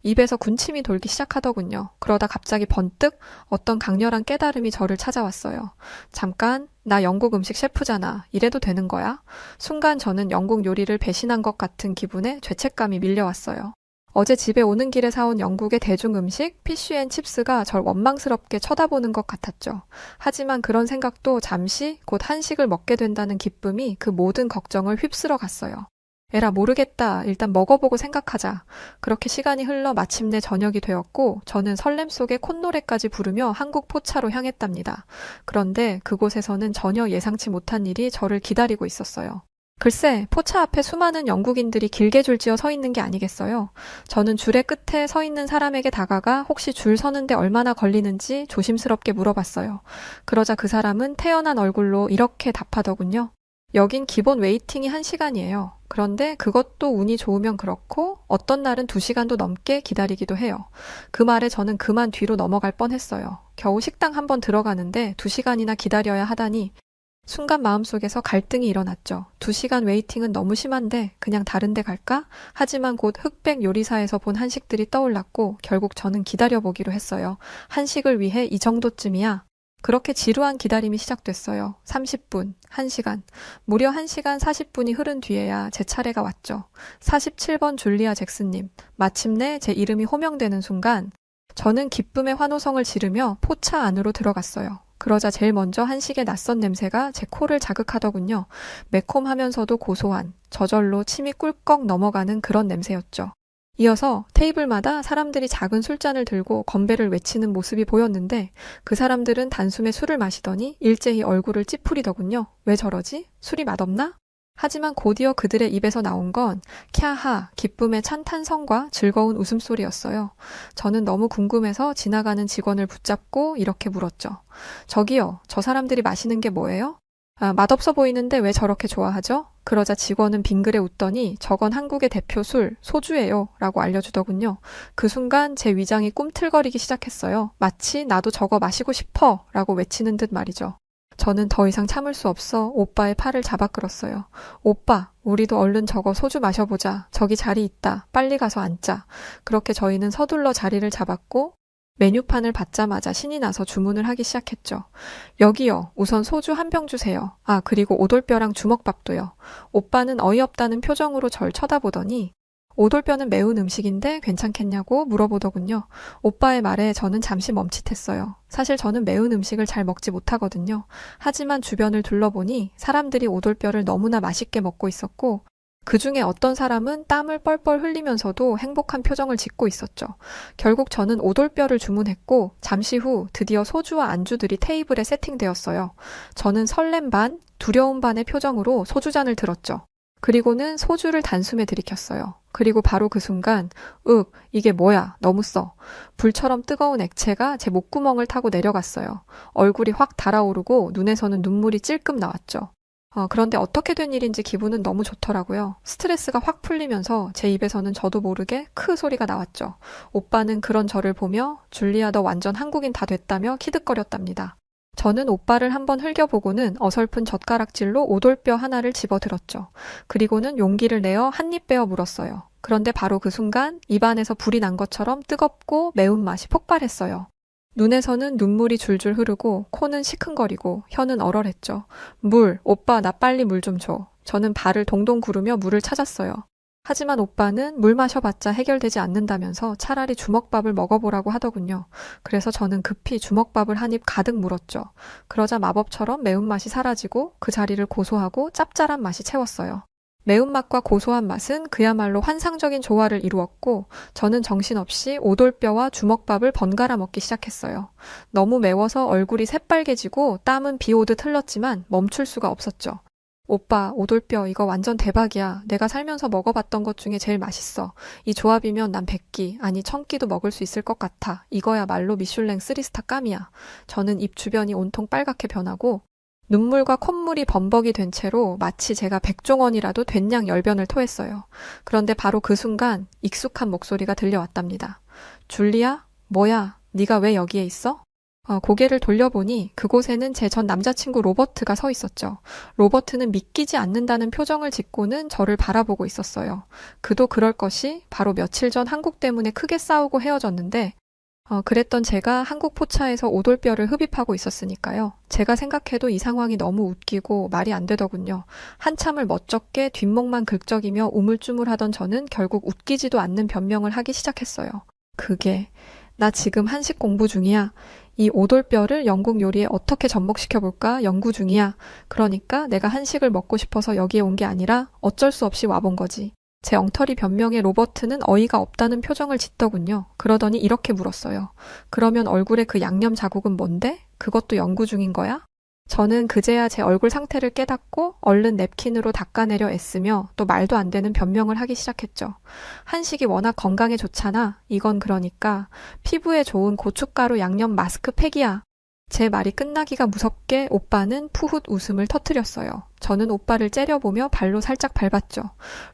입에서 군침이 돌기 시작하더군요. 그러다 갑자기 번뜩 어떤 강렬한 깨달음이 저를 찾아왔어요. 잠깐, 나 영국 음식 셰프잖아. 이래도 되는 거야? 순간 저는 영국 요리를 배신한 것 같은 기분에 죄책감이 밀려왔어요. 어제 집에 오는 길에 사온 영국의 대중 음식 피쉬앤칩스가 절 원망스럽게 쳐다보는 것 같았죠. 하지만 그런 생각도 잠시 곧 한식을 먹게 된다는 기쁨이 그 모든 걱정을 휩쓸어 갔어요. 에라 모르겠다. 일단 먹어보고 생각하자. 그렇게 시간이 흘러 마침내 저녁이 되었고 저는 설렘 속에 콧노래까지 부르며 한국 포차로 향했답니다. 그런데 그곳에서는 전혀 예상치 못한 일이 저를 기다리고 있었어요. 글쎄, 포차 앞에 수많은 영국인들이 길게 줄지어 서 있는 게 아니겠어요? 저는 줄의 끝에 서 있는 사람에게 다가가 혹시 줄 서는데 얼마나 걸리는지 조심스럽게 물어봤어요. 그러자 그 사람은 태연한 얼굴로 이렇게 답하더군요. 여긴 기본 웨이팅이 1시간이에요. 그런데 그것도 운이 좋으면 그렇고 어떤 날은 2시간도 넘게 기다리기도 해요. 그 말에 저는 그만 뒤로 넘어갈 뻔했어요. 겨우 식당 한번 들어가는데 2시간이나 기다려야 하다니 순간 마음속에서 갈등이 일어났죠. 2시간 웨이팅은 너무 심한데 그냥 다른 데 갈까? 하지만 곧 흑백 요리사에서 본 한식들이 떠올랐고 결국 저는 기다려보기로 했어요. 한식을 위해 이 정도쯤이야. 그렇게 지루한 기다림이 시작됐어요. 30분, 1시간. 무려 1시간 40분이 흐른 뒤에야 제 차례가 왔죠. 47번 줄리아 잭슨님. 마침내 제 이름이 호명되는 순간 저는 기쁨의 환호성을 지르며 포차 안으로 들어갔어요. 그러자 제일 먼저 한식의 낯선 냄새가 제 코를 자극하더군요. 매콤하면서도 고소한, 저절로 침이 꿀꺽 넘어가는 그런 냄새였죠. 이어서 테이블마다 사람들이 작은 술잔을 들고 건배를 외치는 모습이 보였는데 그 사람들은 단숨에 술을 마시더니 일제히 얼굴을 찌푸리더군요. 왜 저러지? 술이 맛없나? 하지만 곧이어 그들의 입에서 나온 건 캬하, 기쁨의 찬 탄성과 즐거운 웃음소리였어요. 저는 너무 궁금해서 지나가는 직원을 붙잡고 이렇게 물었죠. 저기요, 저 사람들이 마시는 게 뭐예요? 아, 맛없어 보이는데 왜 저렇게 좋아하죠? 그러자 직원은 빙그레 웃더니 저건 한국의 대표 술, 소주예요 라고 알려주더군요. 그 순간 제 위장이 꿈틀거리기 시작했어요. 마치 나도 저거 마시고 싶어 라고 외치는 듯 말이죠. 저는 더 이상 참을 수 없어 오빠의 팔을 잡아 끌었어요. 오빠, 우리도 얼른 저거 소주 마셔보자. 저기 자리 있다. 빨리 가서 앉자. 그렇게 저희는 서둘러 자리를 잡았고 메뉴판을 받자마자 신이 나서 주문을 하기 시작했죠. 여기요. 우선 소주 한 병 주세요. 아, 그리고 오돌뼈랑 주먹밥도요. 오빠는 어이없다는 표정으로 절 쳐다보더니 오돌뼈는 매운 음식인데 괜찮겠냐고 물어보더군요. 오빠의 말에 저는 잠시 멈칫했어요. 사실 저는 매운 음식을 잘 먹지 못하거든요. 하지만 주변을 둘러보니 사람들이 오돌뼈를 너무나 맛있게 먹고 있었고 그 중에 어떤 사람은 땀을 뻘뻘 흘리면서도 행복한 표정을 짓고 있었죠. 결국 저는 오돌뼈를 주문했고 잠시 후 드디어 소주와 안주들이 테이블에 세팅되었어요. 저는 설렘 반, 두려움 반의 표정으로 소주잔을 들었죠. 그리고는 소주를 단숨에 들이켰어요. 그리고 바로 그 순간 이게 뭐야? 너무 써. 불처럼 뜨거운 액체가 제 목구멍을 타고 내려갔어요. 얼굴이 확 달아오르고 눈에서는 눈물이 찔끔 나왔죠. 그런데 어떻게 된 일인지 기분은 너무 좋더라고요. 스트레스가 확 풀리면서 제 입에서는 저도 모르게 크 소리가 나왔죠. 오빠는 그런 저를 보며 줄리아 너 완전 한국인 다 됐다며 키득거렸답니다. 저는 오빠를 한번 흘겨보고는 어설픈 젓가락질로 오돌뼈 하나를 집어들었죠. 그리고는 용기를 내어 한 입 베어 물었어요. 그런데 바로 그 순간 입안에서 불이 난 것처럼 뜨겁고 매운맛이 폭발했어요. 눈에서는 눈물이 줄줄 흐르고 코는 시큰거리고 혀는 얼얼했죠. 물, 오빠 나 빨리 물 좀 줘. 저는 발을 동동 구르며 물을 찾았어요. 하지만 오빠는 물 마셔봤자 해결되지 않는다면서 차라리 주먹밥을 먹어보라고 하더군요. 그래서 저는 급히 주먹밥을 한 입 가득 물었죠. 그러자 마법처럼 매운맛이 사라지고 그 자리를 고소하고 짭짤한 맛이 채웠어요. 매운맛과 고소한 맛은 그야말로 환상적인 조화를 이루었고 저는 정신없이 오돌뼈와 주먹밥을 번갈아 먹기 시작했어요. 너무 매워서 얼굴이 새빨개지고 땀은 비 오듯 흘렀지만 멈출 수가 없었죠. 오빠, 오돌뼈 이거 완전 대박이야. 내가 살면서 먹어봤던 것 중에 제일 맛있어. 이 조합이면 난 100끼, 아니 1000끼도 먹을 수 있을 것 같아. 이거야말로 미슐랭 3스타 깜이야. 저는 입 주변이 온통 빨갛게 변하고 눈물과 콧물이 범벅이 된 채로 마치 제가 백종원이라도 된 양 열변을 토했어요. 그런데 바로 그 순간 익숙한 목소리가 들려왔답니다. 줄리아? 뭐야? 네가 왜 여기에 있어? 고개를 돌려보니 그곳에는 제 전 남자친구 로버트가 서 있었죠. 로버트는 믿기지 않는다는 표정을 짓고는 저를 바라보고 있었어요. 그도 그럴 것이 바로 며칠 전 한국 때문에 크게 싸우고 헤어졌는데 그랬던 제가 한국 포차에서 오돌뼈를 흡입하고 있었으니까요. 제가 생각해도 이 상황이 너무 웃기고 말이 안 되더군요. 한참을 멋쩍게 뒷목만 긁적이며 우물쭈물하던 저는 결국 웃기지도 않는 변명을 하기 시작했어요. 그게 나 지금 한식 공부 중이야. 이 오돌뼈를 영국 요리에 어떻게 접목시켜볼까 연구 중이야. 그러니까 내가 한식을 먹고 싶어서 여기에 온 게 아니라 어쩔 수 없이 와본 거지. 제 엉터리 변명에 로버트는 어이가 없다는 표정을 짓더군요. 그러더니 이렇게 물었어요. 그러면 얼굴에 그 양념 자국은 뭔데? 그것도 연구 중인 거야? 저는 그제야 제 얼굴 상태를 깨닫고 얼른 냅킨으로 닦아내려 애쓰며 또 말도 안 되는 변명을 하기 시작했죠. 한식이 워낙 건강에 좋잖아. 이건 그러니까 피부에 좋은 고춧가루 양념 마스크팩이야. 제 말이 끝나기가 무섭게 오빠는 푸훗 웃음을 터뜨렸어요. 저는 오빠를 째려보며 발로 살짝 밟았죠.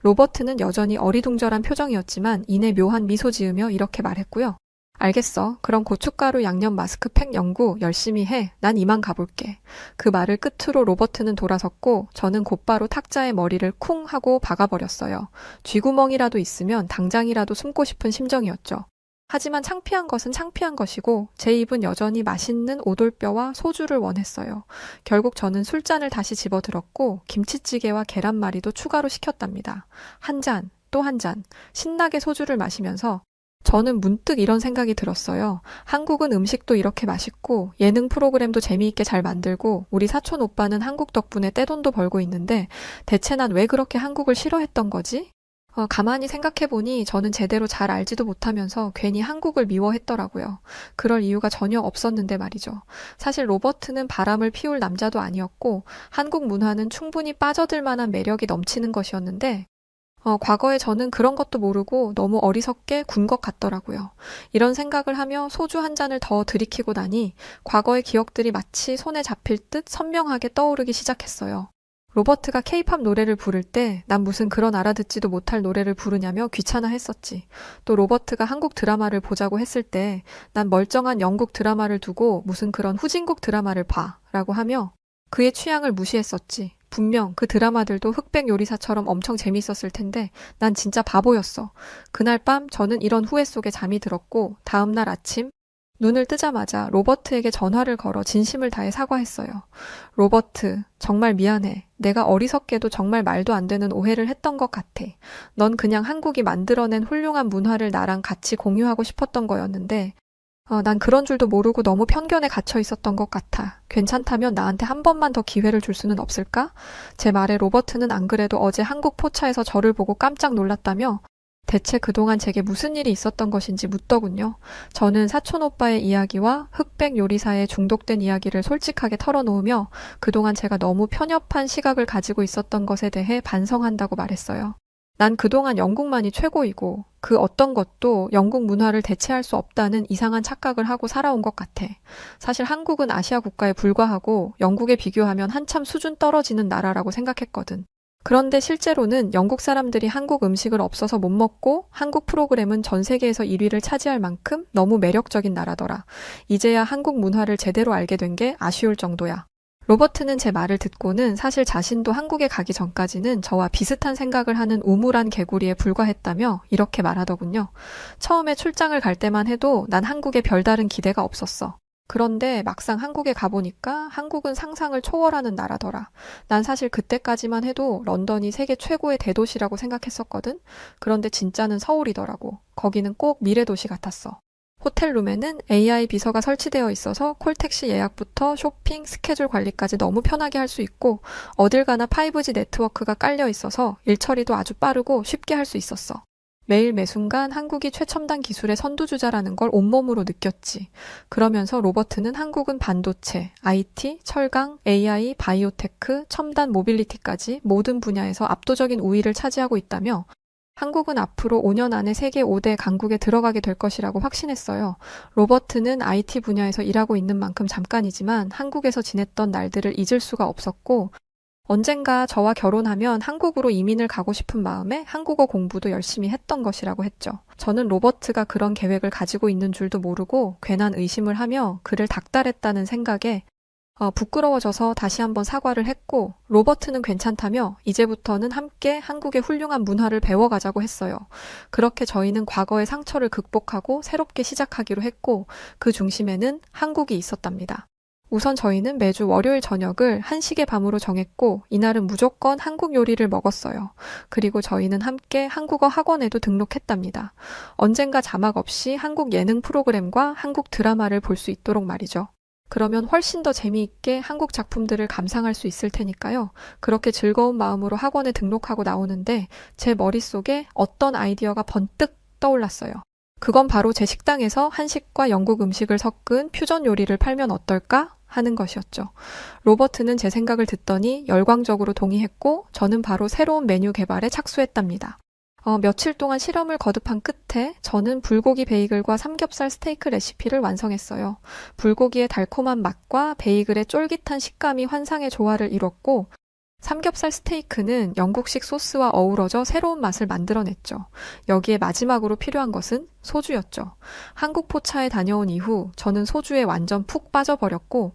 로버트는 여전히 어리둥절한 표정이었지만 이내 묘한 미소 지으며 이렇게 말했고요. 알겠어. 그럼 고춧가루 양념 마스크팩 연구 열심히 해. 난 이만 가볼게. 그 말을 끝으로 로버트는 돌아섰고 저는 곧바로 탁자에 머리를 쿵 하고 박아버렸어요. 쥐구멍이라도 있으면 당장이라도 숨고 싶은 심정이었죠. 하지만 창피한 것은 창피한 것이고 제 입은 여전히 맛있는 오돌뼈와 소주를 원했어요. 결국 저는 술잔을 다시 집어들었고 김치찌개와 계란말이도 추가로 시켰답니다. 한 잔, 또 한 잔, 신나게 소주를 마시면서 저는 문득 이런 생각이 들었어요. 한국은 음식도 이렇게 맛있고 예능 프로그램도 재미있게 잘 만들고 우리 사촌 오빠는 한국 덕분에 떼돈도 벌고 있는데 대체 난 왜 그렇게 한국을 싫어했던 거지? 가만히 생각해보니 저는 제대로 잘 알지도 못하면서 괜히 한국을 미워했더라고요. 그럴 이유가 전혀 없었는데 말이죠. 사실 로버트는 바람을 피울 남자도 아니었고 한국 문화는 충분히 빠져들 만한 매력이 넘치는 것이었는데 과거에 저는 그런 것도 모르고 너무 어리석게 군 것 같더라고요. 이런 생각을 하며 소주 한 잔을 더 들이키고 나니 과거의 기억들이 마치 손에 잡힐 듯 선명하게 떠오르기 시작했어요. 로버트가 케이팝 노래를 부를 때 난 무슨 그런 알아듣지도 못할 노래를 부르냐며 귀찮아했었지. 또 로버트가 한국 드라마를 보자고 했을 때 난 멀쩡한 영국 드라마를 두고 무슨 그런 후진국 드라마를 봐 라고 하며 그의 취향을 무시했었지. 분명 그 드라마들도 흑백 요리사처럼 엄청 재밌었을 텐데 난 진짜 바보였어. 그날 밤 저는 이런 후회 속에 잠이 들었고 다음날 아침 눈을 뜨자마자 로버트에게 전화를 걸어 진심을 다해 사과했어요. 로버트, 정말 미안해. 내가 어리석게도 정말 말도 안 되는 오해를 했던 것 같아. 넌 그냥 한국이 만들어낸 훌륭한 문화를 나랑 같이 공유하고 싶었던 거였는데 난 그런 줄도 모르고 너무 편견에 갇혀 있었던 것 같아. 괜찮다면 나한테 한 번만 더 기회를 줄 수는 없을까? 제 말에 로버트는 안 그래도 어제 한국 포차에서 저를 보고 깜짝 놀랐다며 대체 그동안 제게 무슨 일이 있었던 것인지 묻더군요. 저는 사촌 오빠의 이야기와 흑백 요리사에 중독된 이야기를 솔직하게 털어놓으며 그동안 제가 너무 편협한 시각을 가지고 있었던 것에 대해 반성한다고 말했어요. 난 그동안 영국만이 최고이고 그 어떤 것도 영국 문화를 대체할 수 없다는 이상한 착각을 하고 살아온 것 같아. 사실 한국은 아시아 국가에 불과하고 영국에 비교하면 한참 수준 떨어지는 나라라고 생각했거든. 그런데 실제로는 영국 사람들이 한국 음식을 없어서 못 먹고 한국 프로그램은 전 세계에서 1위를 차지할 만큼 너무 매력적인 나라더라. 이제야 한국 문화를 제대로 알게 된 게 아쉬울 정도야. 로버트는 제 말을 듣고는 사실 자신도 한국에 가기 전까지는 저와 비슷한 생각을 하는 우물안 개구리에 불과했다며 이렇게 말하더군요. 처음에 출장을 갈 때만 해도 난 한국에 별다른 기대가 없었어. 그런데 막상 한국에 가보니까 한국은 상상을 초월하는 나라더라. 난 사실 그때까지만 해도 런던이 세계 최고의 대도시라고 생각했었거든. 그런데 진짜는 서울이더라고. 거기는 꼭 미래도시 같았어. 호텔룸에는 AI 비서가 설치되어 있어서 콜택시 예약부터 쇼핑, 스케줄 관리까지 너무 편하게 할 수 있고 어딜 가나 5G 네트워크가 깔려 있어서 일 처리도 아주 빠르고 쉽게 할 수 있었어. 매일 매순간 한국이 최첨단 기술의 선두주자라는 걸 온몸으로 느꼈지. 그러면서 로버트는 한국은 반도체, IT, 철강, AI, 바이오테크, 첨단 모빌리티까지 모든 분야에서 압도적인 우위를 차지하고 있다며 한국은 앞으로 5년 안에 세계 5대 강국에 들어가게 될 것이라고 확신했어요. 로버트는 IT 분야에서 일하고 있는 만큼 잠깐이지만 한국에서 지냈던 날들을 잊을 수가 없었고 언젠가 저와 결혼하면 한국으로 이민을 가고 싶은 마음에 한국어 공부도 열심히 했던 것이라고 했죠. 저는 로버트가 그런 계획을 가지고 있는 줄도 모르고 괜한 의심을 하며 그를 닥달했다는 생각에 부끄러워져서 다시 한번 사과를 했고 로버트는 괜찮다며 이제부터는 함께 한국의 훌륭한 문화를 배워가자고 했어요. 그렇게 저희는 과거의 상처를 극복하고 새롭게 시작하기로 했고 그 중심에는 한국이 있었답니다. 우선 저희는 매주 월요일 저녁을 한식의 밤으로 정했고 이날은 무조건 한국 요리를 먹었어요. 그리고 저희는 함께 한국어 학원에도 등록했답니다. 언젠가 자막 없이 한국 예능 프로그램과 한국 드라마를 볼 수 있도록 말이죠. 그러면 훨씬 더 재미있게 한국 작품들을 감상할 수 있을 테니까요. 그렇게 즐거운 마음으로 학원에 등록하고 나오는데 제 머릿속에 어떤 아이디어가 번뜩 떠올랐어요. 그건 바로 제 식당에서 한식과 영국 음식을 섞은 퓨전 요리를 팔면 어떨까 하는 것이었죠. 로버트는 제 생각을 듣더니 열광적으로 동의했고 저는 바로 새로운 메뉴 개발에 착수했답니다. 며칠 동안 실험을 거듭한 끝에 저는 불고기 베이글과 삼겹살 스테이크 레시피를 완성했어요. 불고기의 달콤한 맛과 베이글의 쫄깃한 식감이 환상의 조화를 이뤘고 삼겹살 스테이크는 영국식 소스와 어우러져 새로운 맛을 만들어냈죠. 여기에 마지막으로 필요한 것은 소주였죠. 한국 포차에 다녀온 이후 저는 소주에 완전 푹 빠져버렸고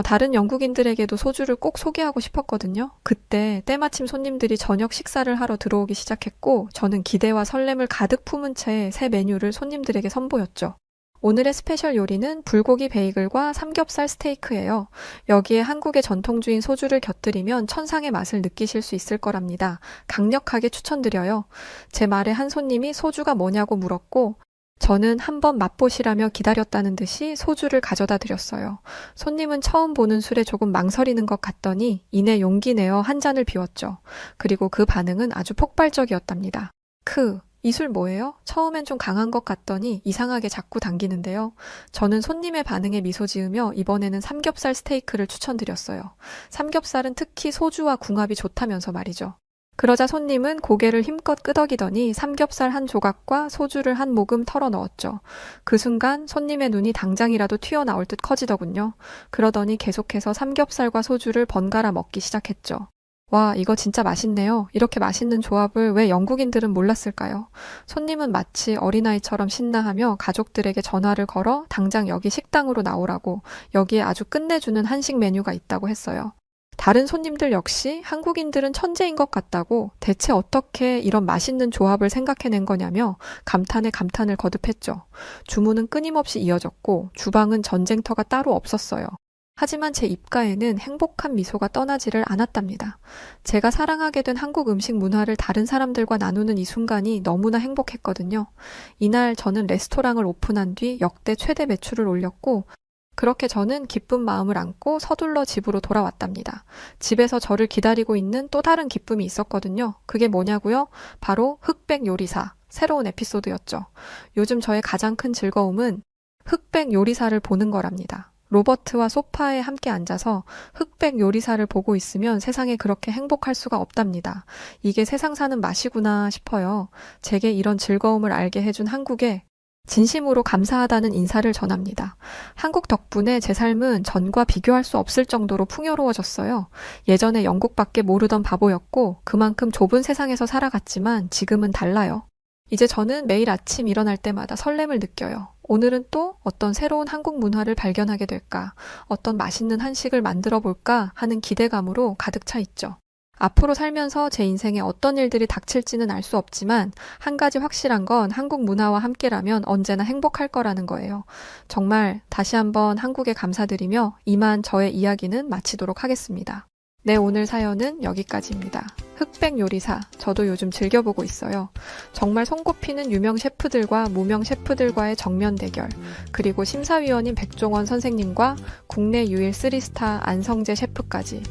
다른 영국인들에게도 소주를 꼭 소개하고 싶었거든요. 그때 때마침 손님들이 저녁 식사를 하러 들어오기 시작했고 저는 기대와 설렘을 가득 품은 채 새 메뉴를 손님들에게 선보였죠. 오늘의 스페셜 요리는 불고기 베이글과 삼겹살 스테이크예요. 여기에 한국의 전통주인 소주를 곁들이면 천상의 맛을 느끼실 수 있을 거랍니다. 강력하게 추천드려요. 제 말에 한 손님이 소주가 뭐냐고 물었고 저는 한번 맛보시라며 기다렸다는 듯이 소주를 가져다 드렸어요. 손님은 처음 보는 술에 조금 망설이는 것 같더니 이내 용기 내어 한 잔을 비웠죠. 그리고 그 반응은 아주 폭발적이었답니다. 이 술 뭐예요? 처음엔 좀 강한 것 같더니 이상하게 자꾸 당기는데요. 저는 손님의 반응에 미소 지으며 이번에는 삼겹살 스테이크를 추천드렸어요. 삼겹살은 특히 소주와 궁합이 좋다면서 말이죠. 그러자 손님은 고개를 힘껏 끄덕이더니 삼겹살 한 조각과 소주를 한 모금 털어 넣었죠. 그 순간 손님의 눈이 당장이라도 튀어나올 듯 커지더군요. 그러더니 계속해서 삼겹살과 소주를 번갈아 먹기 시작했죠. 와, 이거 진짜 맛있네요. 이렇게 맛있는 조합을 왜 영국인들은 몰랐을까요? 손님은 마치 어린아이처럼 신나하며 가족들에게 전화를 걸어 당장 여기 식당으로 나오라고 여기에 아주 끝내주는 한식 메뉴가 있다고 했어요. 다른 손님들 역시 한국인들은 천재인 것 같다고 대체 어떻게 이런 맛있는 조합을 생각해낸 거냐며 감탄에 감탄을 거듭했죠. 주문은 끊임없이 이어졌고 주방은 전쟁터가 따로 없었어요. 하지만 제 입가에는 행복한 미소가 떠나지를 않았답니다. 제가 사랑하게 된 한국 음식 문화를 다른 사람들과 나누는 이 순간이 너무나 행복했거든요. 이날 저는 레스토랑을 오픈한 뒤 역대 최대 매출을 올렸고 그렇게 저는 기쁜 마음을 안고 서둘러 집으로 돌아왔답니다. 집에서 저를 기다리고 있는 또 다른 기쁨이 있었거든요. 그게 뭐냐고요? 바로 흑백 요리사, 새로운 에피소드였죠. 요즘 저의 가장 큰 즐거움은 흑백 요리사를 보는 거랍니다. 로버트와 소파에 함께 앉아서 흑백 요리사를 보고 있으면 세상에 그렇게 행복할 수가 없답니다. 이게 세상 사는 맛이구나 싶어요. 제게 이런 즐거움을 알게 해준 한국에 진심으로 감사하다는 인사를 전합니다. 한국 덕분에 제 삶은 전과 비교할 수 없을 정도로 풍요로워졌어요. 예전에 영국밖에 모르던 바보였고 그만큼 좁은 세상에서 살아갔지만 지금은 달라요. 이제 저는 매일 아침 일어날 때마다 설렘을 느껴요. 오늘은 또 어떤 새로운 한국 문화를 발견하게 될까, 어떤 맛있는 한식을 만들어 볼까 하는 기대감으로 가득 차 있죠. 앞으로 살면서 제 인생에 어떤 일들이 닥칠지는 알 수 없지만 한 가지 확실한 건 한국 문화와 함께라면 언제나 행복할 거라는 거예요. 정말 다시 한번 한국에 감사드리며 이만 저의 이야기는 마치도록 하겠습니다. 네, 오늘 사연은 여기까지입니다. 흑백 요리사, 저도 요즘 즐겨보고 있어요. 정말 손꼽히는 유명 셰프들과 무명 셰프들과의 정면 대결, 그리고 심사위원인 백종원 선생님과 국내 유일 3스타 안성재 셰프까지.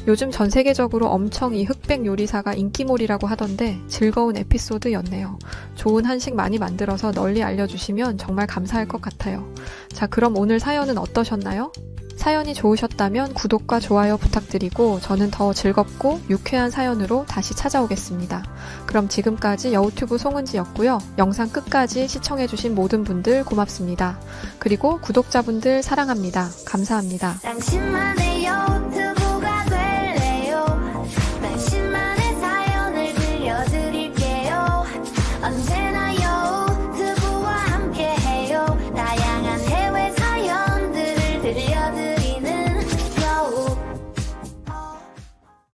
요즘 전 세계적으로 엄청 이 흑백 요리사가 인기몰이라고 하던데 즐거운 에피소드였네요. 좋은 한식 많이 만들어서 널리 알려주시면 정말 감사할 것 같아요. 자, 그럼 오늘 사연은 어떠셨나요? 사연이 좋으셨다면 구독과 좋아요 부탁드리고 저는 더 즐겁고 유쾌한 사연으로 다시 찾아오겠습니다. 그럼 지금까지 여우튜브 송은지였고요. 영상 끝까지 시청해주신 모든 분들 고맙습니다. 그리고 구독자분들 사랑합니다. 감사합니다. 당신만의 유튜브가 될래요. 당신만의 사연을 들려드릴게요. 언제나